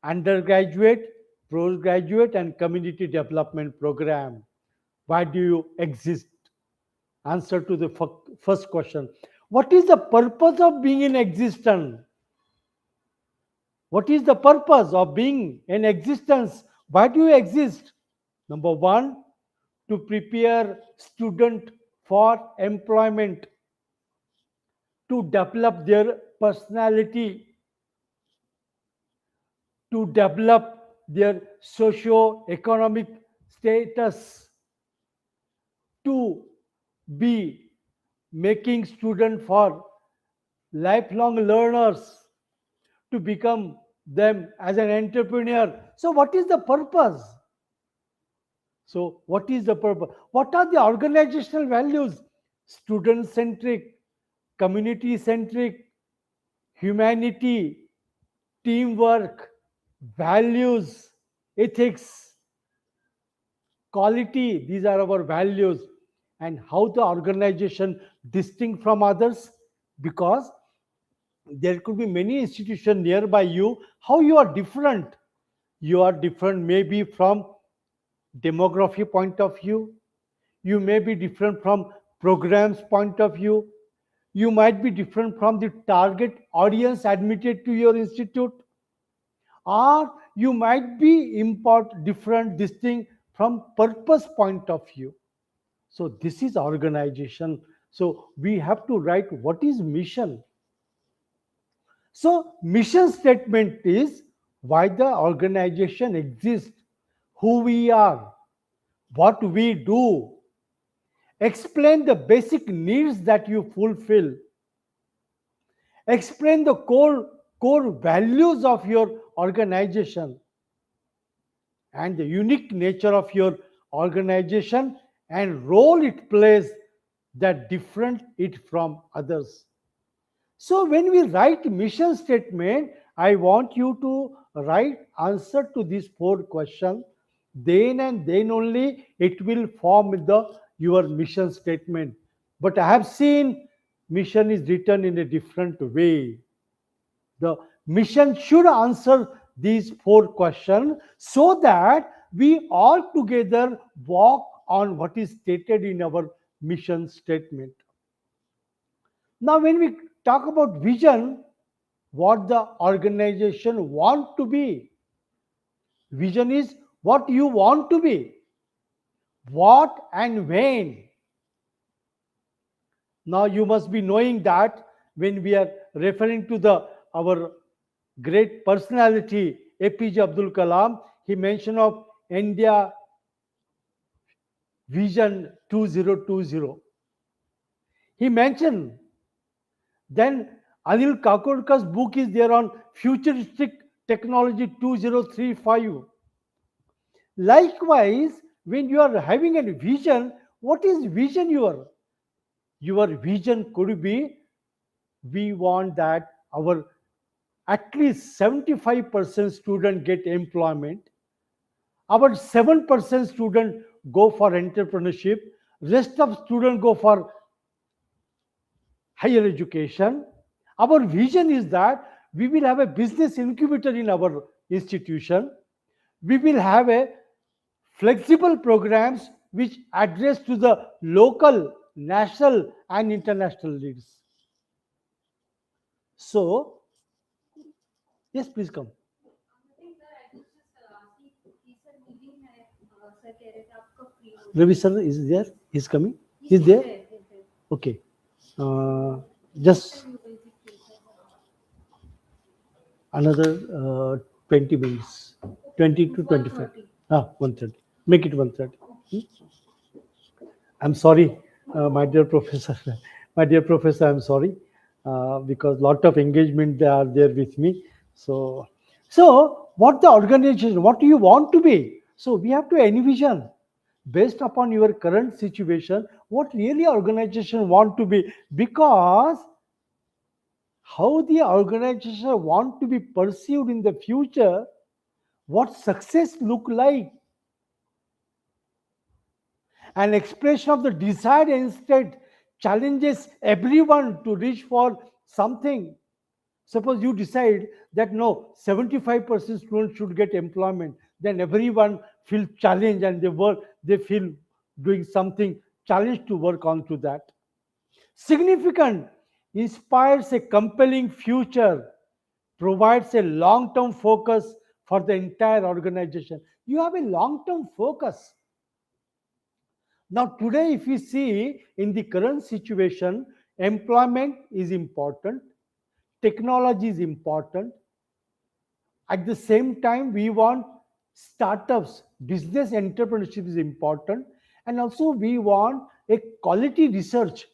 [SPEAKER 5] undergraduate, postgraduate and community development program. Why do you exist? Answer to the first question. What is the purpose of being in existence? What is the purpose of being in existence? Why do you exist? Number 1, to prepare student for employment, to develop their personality, to develop their socio-economic status, to be making student for lifelong learners, to become them as an entrepreneur. So what is the purpose? So what is the purpose? What are the organizational values? Student centric, community centric, humanity, teamwork, values, ethics, quality. These are our values. And how the organization distinct from others? Because there could be many institutions nearby you. How you are different? You are different maybe from demography point of view. You may be different from programs point of view. You might be different from the target audience admitted to your institute, or you might be different, distinct from purpose point of view. So this is organization. So we have to write what is mission. So mission statement is why the organization exists, who we are, what we do. Explain the basic needs that you fulfill. Explain the core values of your organization and the unique nature of your organization and role it plays that different it from others. So when we write mission statement, I want you to write answer to these 4 questions. Then and then only it will form your mission statement. But I have seen mission is written in a different way. The mission should answer these 4 questions so that we all together walk on what is stated in our mission statement. Now, when we talk about vision, what the organization want to be. Vision is what you want to be. What and when. Now you must be knowing that when we are referring to our great personality, APJ Abdul Kalam, he mentioned of India Vision 2020. He mentioned, then Anil Kakodkar's book is there on Futuristic Technology 2035. Likewise, when you are having a vision, what is vision your? Your vision could be, we want that our at least 75% student get employment, our 7% student go for entrepreneurship, rest of student go for higher education. Our vision is that we will have a business incubator in our institution. We will have a flexible programs which address to the local, national and international needs. So, yes, please come. Ravi sir is there? He's coming? He's there? Okay. Just another 20 minutes. 20 to 25. 1:30. Make it 1:30. I'm sorry, my dear professor. My dear professor, I'm sorry because lot of engagement they are there with me. So what the organization? What do you want to be? So we have to envision based upon your current situation what really organization want to be, because how the organization want to be perceived in the future, what success look like, an expression of the desired instead challenges everyone to reach for something. Suppose you decide that no, 75% students should get employment, then everyone feel challenged and they feel doing something challenged to work on to that. Significant inspires a compelling future, provides a long-term focus for the entire organization. You have a long-term focus. Now, today, if we see in the current situation, employment is important, technology is important. At the same time, we want startups, business entrepreneurship is important, and also we want a quality research.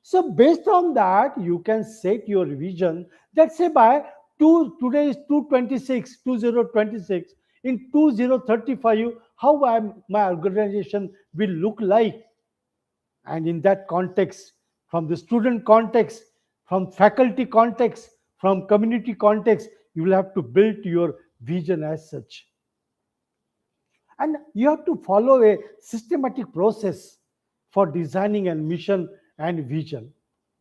[SPEAKER 5] So, based on that, you can set your vision that say by today is 226, 2026, in 2035, how my organization will look like. And in that context, from the student context, from faculty context, from community context, you will have to build your vision as such. And you have to follow a systematic process for designing and mission and vision.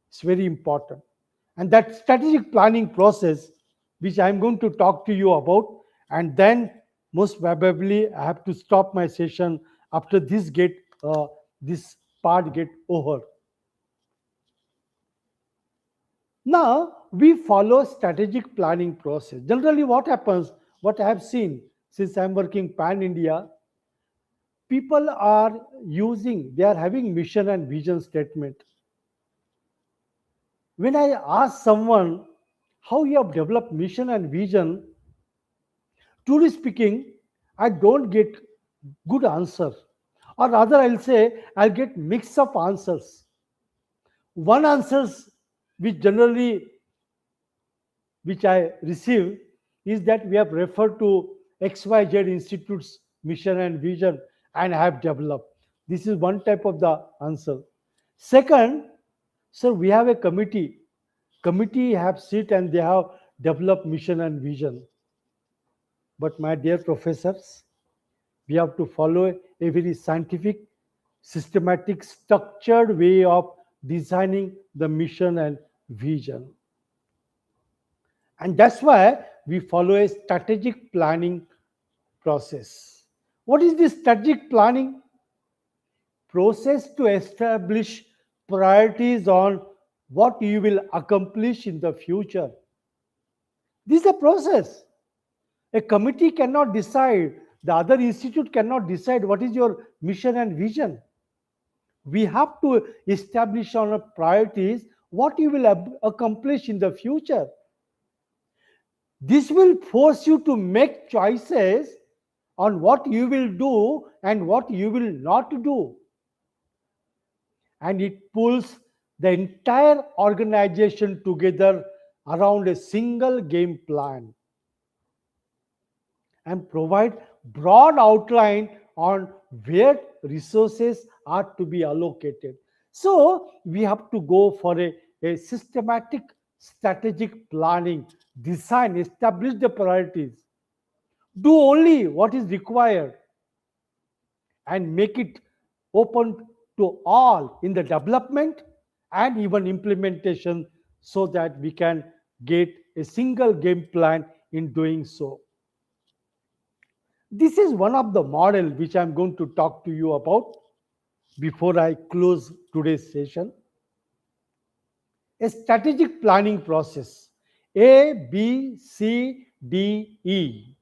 [SPEAKER 5] It's very important. And that strategic planning process, which I'm going to talk to you about, and then most probably I have to stop my session after this part get over. Now we follow strategic planning process. Generally, what happens, what I have seen since I'm working pan India, people are they are having mission and vision statement. When I ask someone how you have developed mission and vision, truly speaking, I don't get good answer. Or rather, I'll say I'll get mix of answers. One answers which generally which I receive is that we have referred to XYZ Institute's mission and vision and have developed. This is one type of the answer. Second, sir, we have a committee. Committee have sit and they have developed mission and vision. But my dear professors, we have to follow a very scientific, systematic, structured way of designing the mission and vision. And that's why we follow a strategic planning process. What is this strategic planning? Process to establish priorities on what you will accomplish in the future. This is a process. A committee cannot decide, the other institute cannot decide what is your mission and vision. We have to establish on our priorities what you will accomplish in the future. This will force you to make choices on what you will do and what you will not do. And it pulls the entire organization together around a single game plan and provide broad outline on where resources are to be allocated. So we have to go for a systematic strategic planning, design, establish the priorities, do only what is required, and make it open to all in the development and even implementation so that we can get a single game plan in doing so. This is one of the model which I'm going to talk to you about before I close today's session. A strategic planning process. A, B, C, D, E.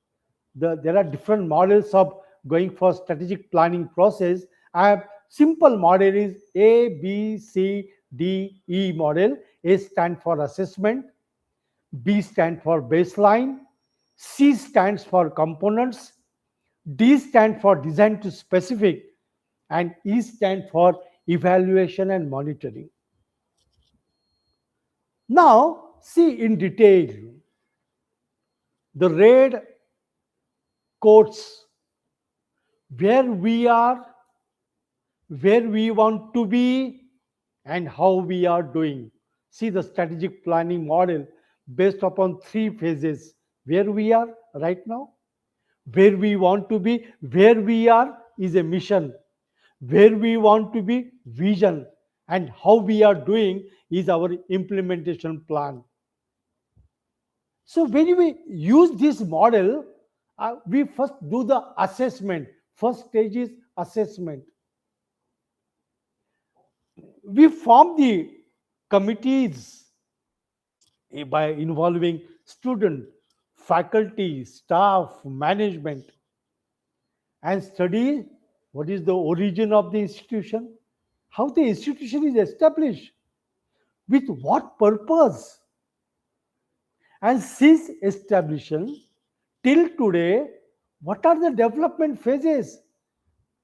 [SPEAKER 5] There are different models of going for strategic planning process, I have simple model is A, B, C, D, E model. A stand for assessment, B stand for baseline, C stands for components, D stand for design to specific, and E stand for evaluation and monitoring. Now, see in detail the red quotes where we are, where we want to be, and how we are doing. See the strategic planning model based upon three phases: where we are right now, where we want to be, where we are is a mission, where we want to be, vision, and how we are doing is our implementation plan. So when we use this model, we first do the assessment. First stage is assessment. We form the committees by involving student, faculty, staff, management, and study what is the origin of the institution, how the institution is established, with what purpose, and since establishment till today, what are the development phases,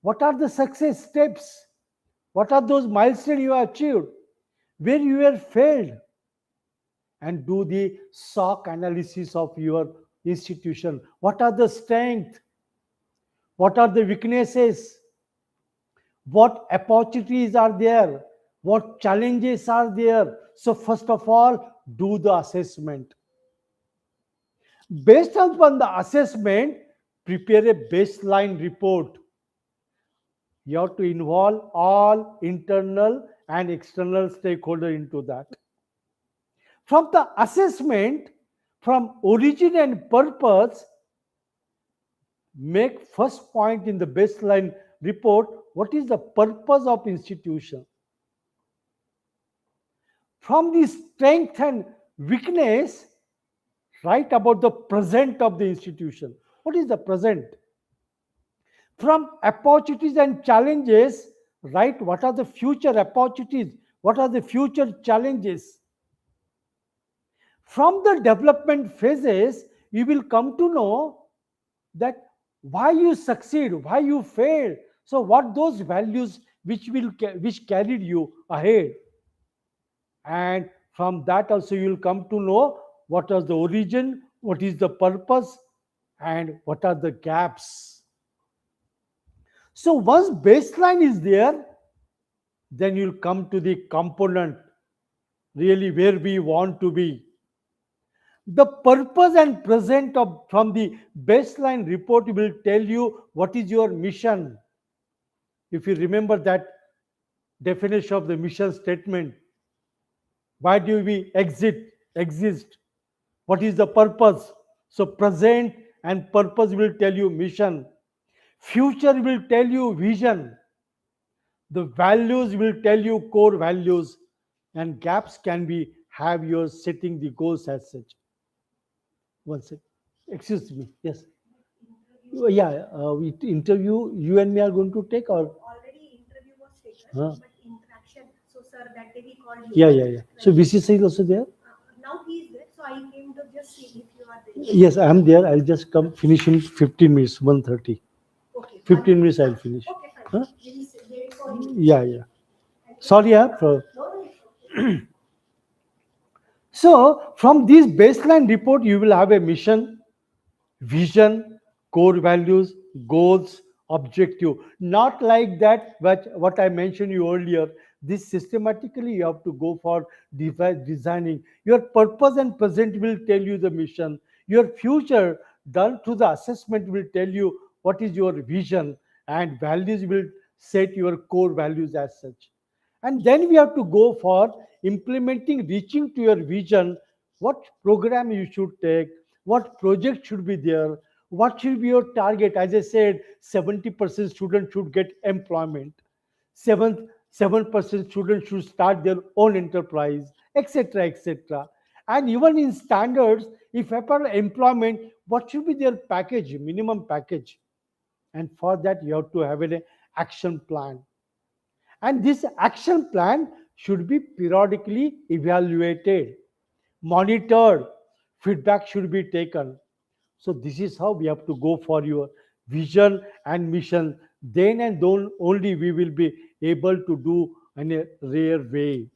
[SPEAKER 5] what are the success steps, what are those milestones you have achieved, where you have failed, and do the SOC analysis of your institution. What are the strengths? What are the weaknesses? What opportunities are there? What challenges are there? So first of all, do the assessment. Based upon the assessment, prepare a baseline report. You have to involve all internal and external stakeholders into that. From the assessment, from origin and purpose, make first point in the baseline report, what is the purpose of institution? From the strength and weakness, write about the present of the institution. What is the present? From opportunities and challenges, write what are the future opportunities, what are the future challenges. From the development phases, you will come to know that why you succeed, why you fail. So what those values which carried you ahead. And from that also you will come to know what is the origin, what is the purpose, and what are the gaps. So once baseline is there, then you'll come to the component, really where we want to be. The purpose and present of from the baseline report will tell you what is your mission. If you remember that definition of the mission statement, why do we exist? What is the purpose? So present and purpose will tell you mission. Future will tell you vision. The values will tell you core values, and gaps can be have your setting the goals as such. One second. Excuse me. Yes. Yeah. We interview you and me are going to take, or
[SPEAKER 11] Already interview was taken,
[SPEAKER 5] Huh?
[SPEAKER 11] but interaction. So sir, that day we called you.
[SPEAKER 5] Yeah. So VCC is also there.
[SPEAKER 11] Now he is there, so I came to just see if you are there.
[SPEAKER 5] Yes, I am there. I'll just come finish in 15 minutes. 1:30.
[SPEAKER 11] Okay.
[SPEAKER 5] 15 minutes I'll finish.
[SPEAKER 11] Okay, fine.
[SPEAKER 5] Huh?
[SPEAKER 11] We will wait for you.
[SPEAKER 5] Yeah. Sorry, for
[SPEAKER 11] No, it's okay.
[SPEAKER 5] so from this baseline report, you will have a mission, vision, core values, goals, objective. Not like that, but what I mentioned you earlier. This systematically you have to go for designing. Your purpose and present will tell you the mission. Your future done through the assessment will tell you what is your vision, and values will set your core values as such. And then we have to go for implementing, reaching to your vision. What program you should take, what project should be there, what should be your target. As I said, 70% students should get employment, 7% students should start their own enterprise, etc. And even in standards, if upon employment, what should be their package, minimum package. And for that, you have to have an action plan. And this action plan should be periodically evaluated, monitored, feedback should be taken. So this is how we have to go for your vision and mission. Then and then only we will be able to do in a rare way.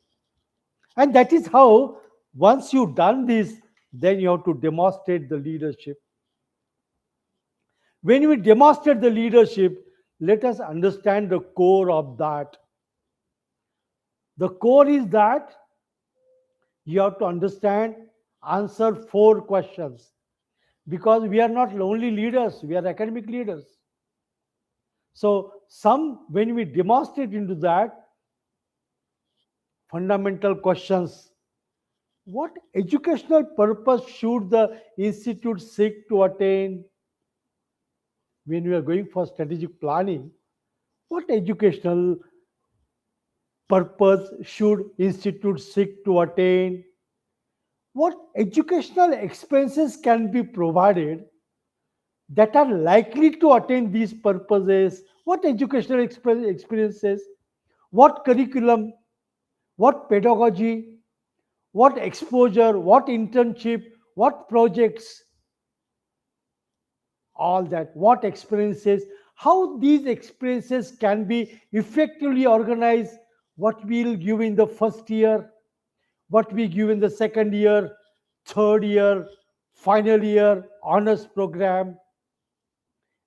[SPEAKER 5] And that is how once you've done this, then you have to demonstrate the leadership. When we demonstrate the leadership, let us understand the core of that. The core is that you have to understand, answer 4 questions, because we are not only leaders, we are academic leaders. So when we demonstrate into that, fundamental questions: what educational purpose should the institute seek to attain? When we are going for strategic planning, what educational purpose should institute seek to attain? What educational expenses can be provided that are likely to attain these purposes? What educational experiences? What curriculum? What pedagogy? What exposure? What internship? What projects? All that. What experiences? How these experiences can be effectively organized? What we'll give in the first year? What we give in the second year, third year, final year, honors program?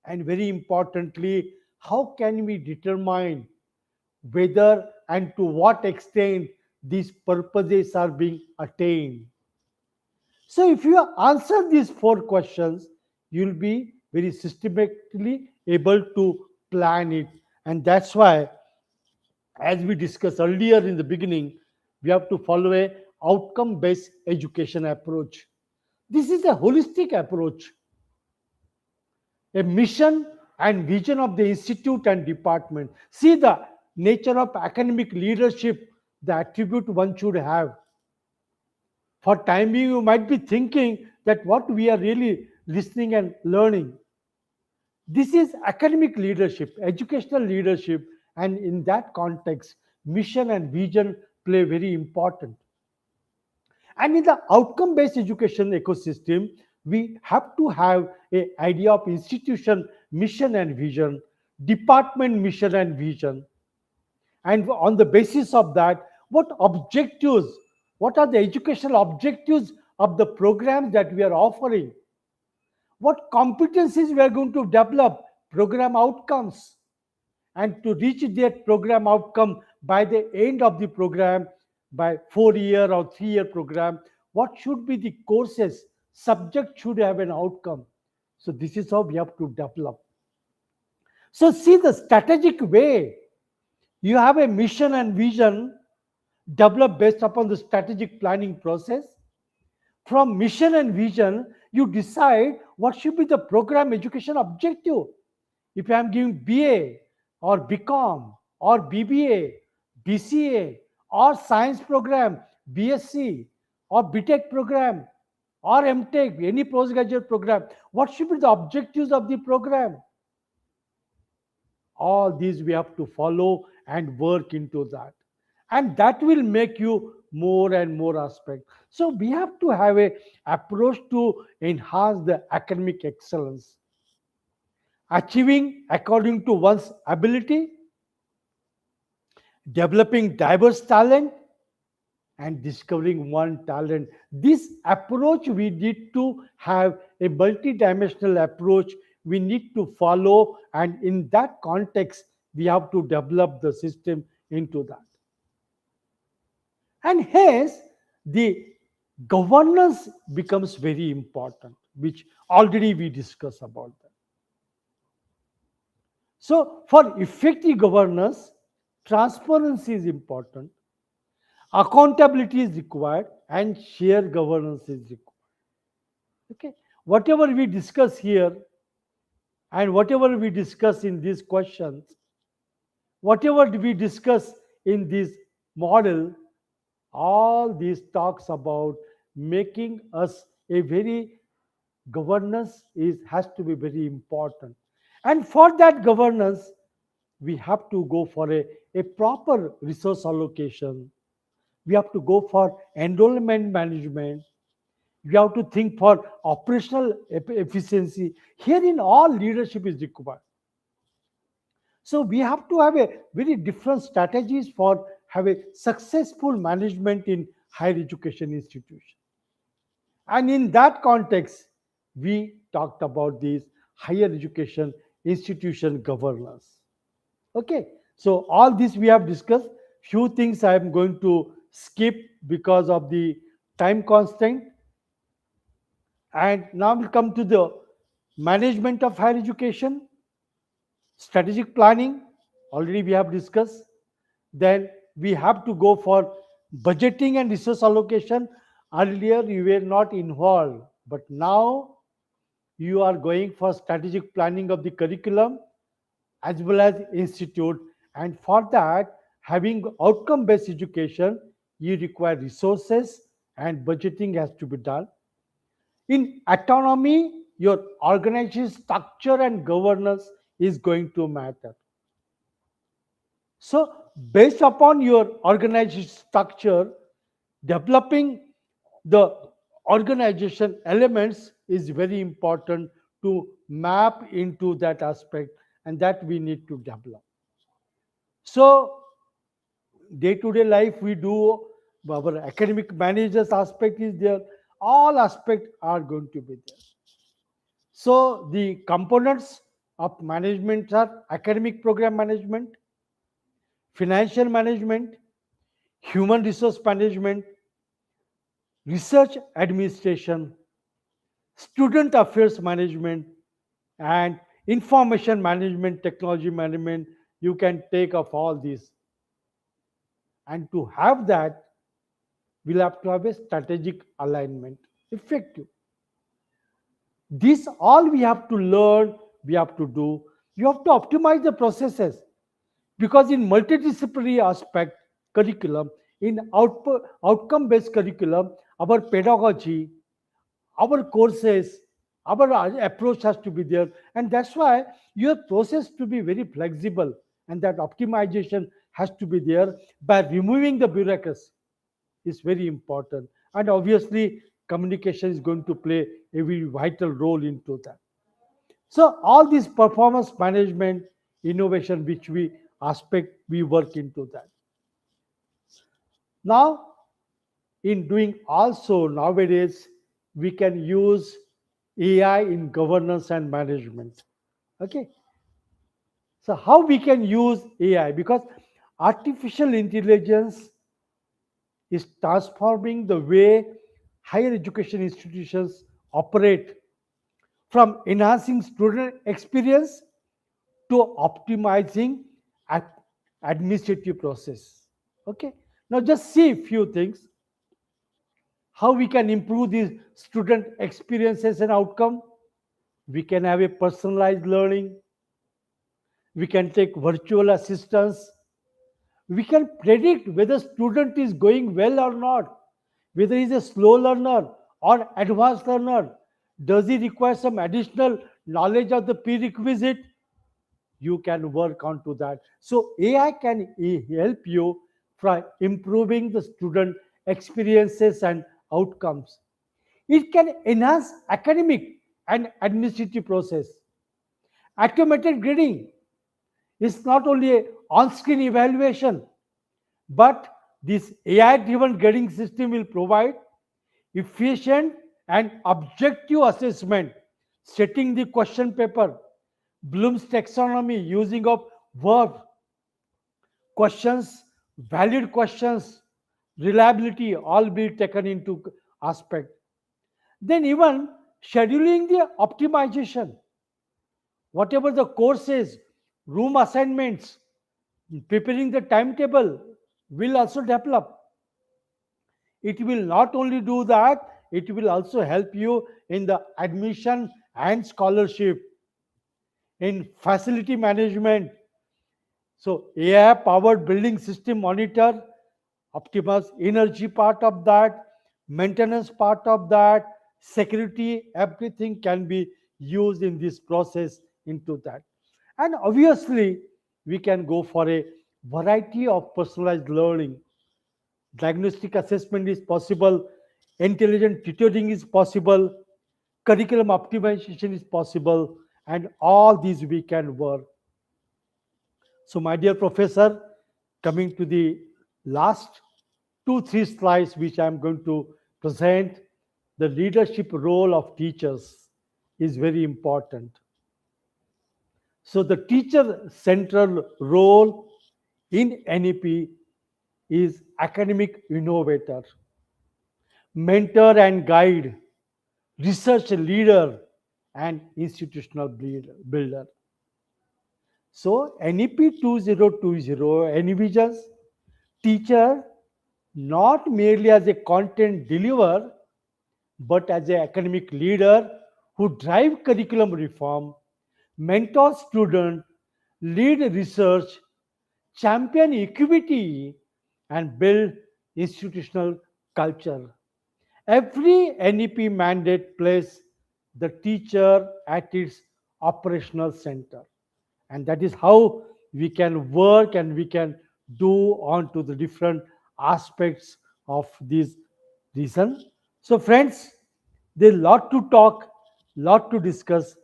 [SPEAKER 5] And very importantly, how can we determine whether and to what extent these purposes are being attained? So, if you answer these 4 questions, you'll be very systematically able to plan it. And that's why, as we discussed earlier in the beginning, we have to follow a outcome based education approach. This is a holistic approach, a mission and vision of the institute and department. See the nature of academic leadership, the attribute one should have. For time being, you might be thinking that what we are really listening and learning. This is academic leadership, educational leadership, and in that context, mission and vision play very important. And in the outcome based education ecosystem, we have to have an idea of institution mission and vision, department mission and vision. And on the basis of that, what objectives, what are the educational objectives of the programs that we are offering? What competencies we are going to develop, program outcomes, and to reach that program outcome by the end of the program, by 4 year or 3 year program, what should be the courses, subject should have an outcome. So this is how we have to develop. So see the strategic way. You have a mission and vision developed based upon the strategic planning process. From mission and vision, you decide what should be the program education objective. If I am giving BA or BCom or BBA, BCA or science program, BSc or BTech program or MTech, any postgraduate program, what should be the objectives of the program? All these we have to follow and work into that. And that will make you more and more aspect. So we have to have a approach to enhance the academic excellence, achieving according to one's ability, developing diverse talent, and discovering one talent. This approach, we need to have a multidimensional approach we need to follow, and in that context, we have to develop the system into that. And hence, the governance becomes very important, which already we discussed about that. So, for effective governance, transparency is important, accountability is required, and shared governance is required. Okay, whatever we discuss here and whatever we discuss in these questions, whatever we discuss in this model, all these talks about making us a very governance has to be very important. And for that governance, we have to go for a proper resource allocation. We have to go for enrollment management. We have to think for operational efficiency. Herein, all leadership is required. So we have to have a very different strategies for have a successful management in higher education institution. And in that context, we talked about these higher education institution governance. Okay, so all this we have discussed. Few things I am going to skip because of the time constraint. And now we come to the management of higher education, strategic planning. Already we have discussed. Then we have to go for budgeting and resource allocation. Earlier you were not involved, but now you are going for strategic planning of the curriculum as well as institute. And for that, having outcome based education, you require resources and budgeting has to be done. In autonomy, your organization structure and governance is going to matter. So based upon your organization structure, developing the organization elements is very important to map into that aspect, and that we need to develop. So day-to-day life we do, our academic managers aspect is there, all aspects are going to be there. So the components of management are academic program management, financial management, human resource management, research administration, student affairs management, and information management, technology management. You can take of all these. And to have that, we'll have to have a strategic alignment, effective. This all we have to learn, we have to do. You have to optimize the processes, because in multidisciplinary aspect curriculum, in outcome based curriculum, our pedagogy, our courses, our approach has to be there, and that's why your process to be very flexible, and that optimization has to be there by removing the bureaucracy is very important. And obviously communication is going to play a very vital role into that. So all this performance management, innovation, which we aspect, we work into that. Now, in doing also nowadays, we can use AI in governance and management. Okay. So how we can use AI? Because artificial intelligence is transforming the way higher education institutions operate, from enhancing student experience to optimizing administrative process. Okay. Now just see a few things. How we can improve these student experiences and outcome. We can have a personalized learning. We can take virtual assistance. We can predict whether student is going well or not, whether he is a slow learner or advanced learner. Does he require some additional knowledge of the prerequisite? You can work on to that. So AI can help you for improving the student experiences and outcomes. It can enhance academic and administrative process. Automated grading is not only a on-screen evaluation, but this AI-driven grading system will provide efficient and objective assessment, setting the question paper, Bloom's taxonomy, using of verb, questions, valid questions, reliability, all be taken into aspect. Then even scheduling the optimization, whatever the courses, room assignments, preparing the timetable will also develop. It will not only do that, it will also help you in the admission and scholarship, in facility management. So AI powered building system monitor, optimus energy part of that, maintenance part of that, security, everything can be used in this process into that. And obviously, we can go for a variety of personalized learning. Diagnostic assessment is possible, intelligent tutoring is possible, curriculum optimization is possible, and all these we can work. So, my dear professor, coming to the last 2 3 slides which I am going to present, the leadership role of teachers is very important. So, the teacher central role in NEP is academic innovator, mentor and guide, research leader, and institutional builder. So NEP 2020 envisions teacher not merely as a content deliverer, but as an academic leader who drive curriculum reform, mentor student, lead research, champion equity, and build institutional culture. Every NEP mandate places the teacher at its operational center. And that is how we can work and we can do on to the different aspects of this reason. So, friends, there's a lot to talk, lot to discuss,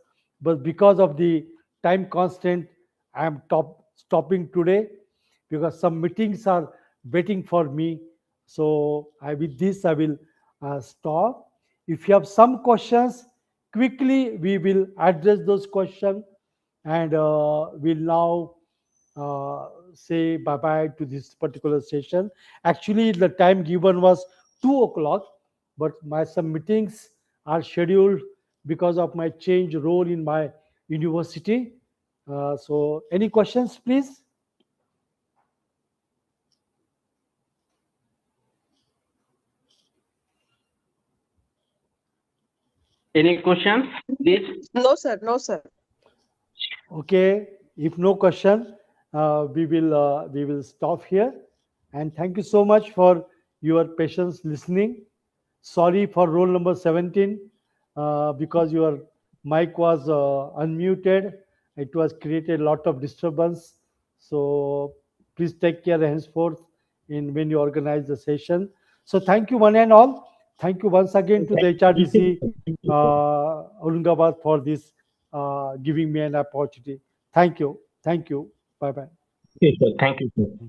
[SPEAKER 5] but because of the time constraint, I am stopping today because some meetings are waiting for me. So, with this, I will stop. If you have some questions, quickly we will address those questions, and we'll now say bye bye to this particular session. Actually, the time given was 2 o'clock, but my some meetings are scheduled because of my change role in my university. So, any questions, please?
[SPEAKER 4] Any questions, please?
[SPEAKER 8] No, sir. No, sir.
[SPEAKER 5] Okay, if no question, we will stop here. And thank you so much for your patience listening. Sorry for roll number 17 because your mic was unmuted. It was created a lot of disturbance. So please take care henceforth in when you organize the session. So thank you one and all. Thank you once again to the HRDC Aurangabad for this giving me an opportunity. Thank you. Thank you. Bye bye.
[SPEAKER 4] Okay, sir. Thank you, sir.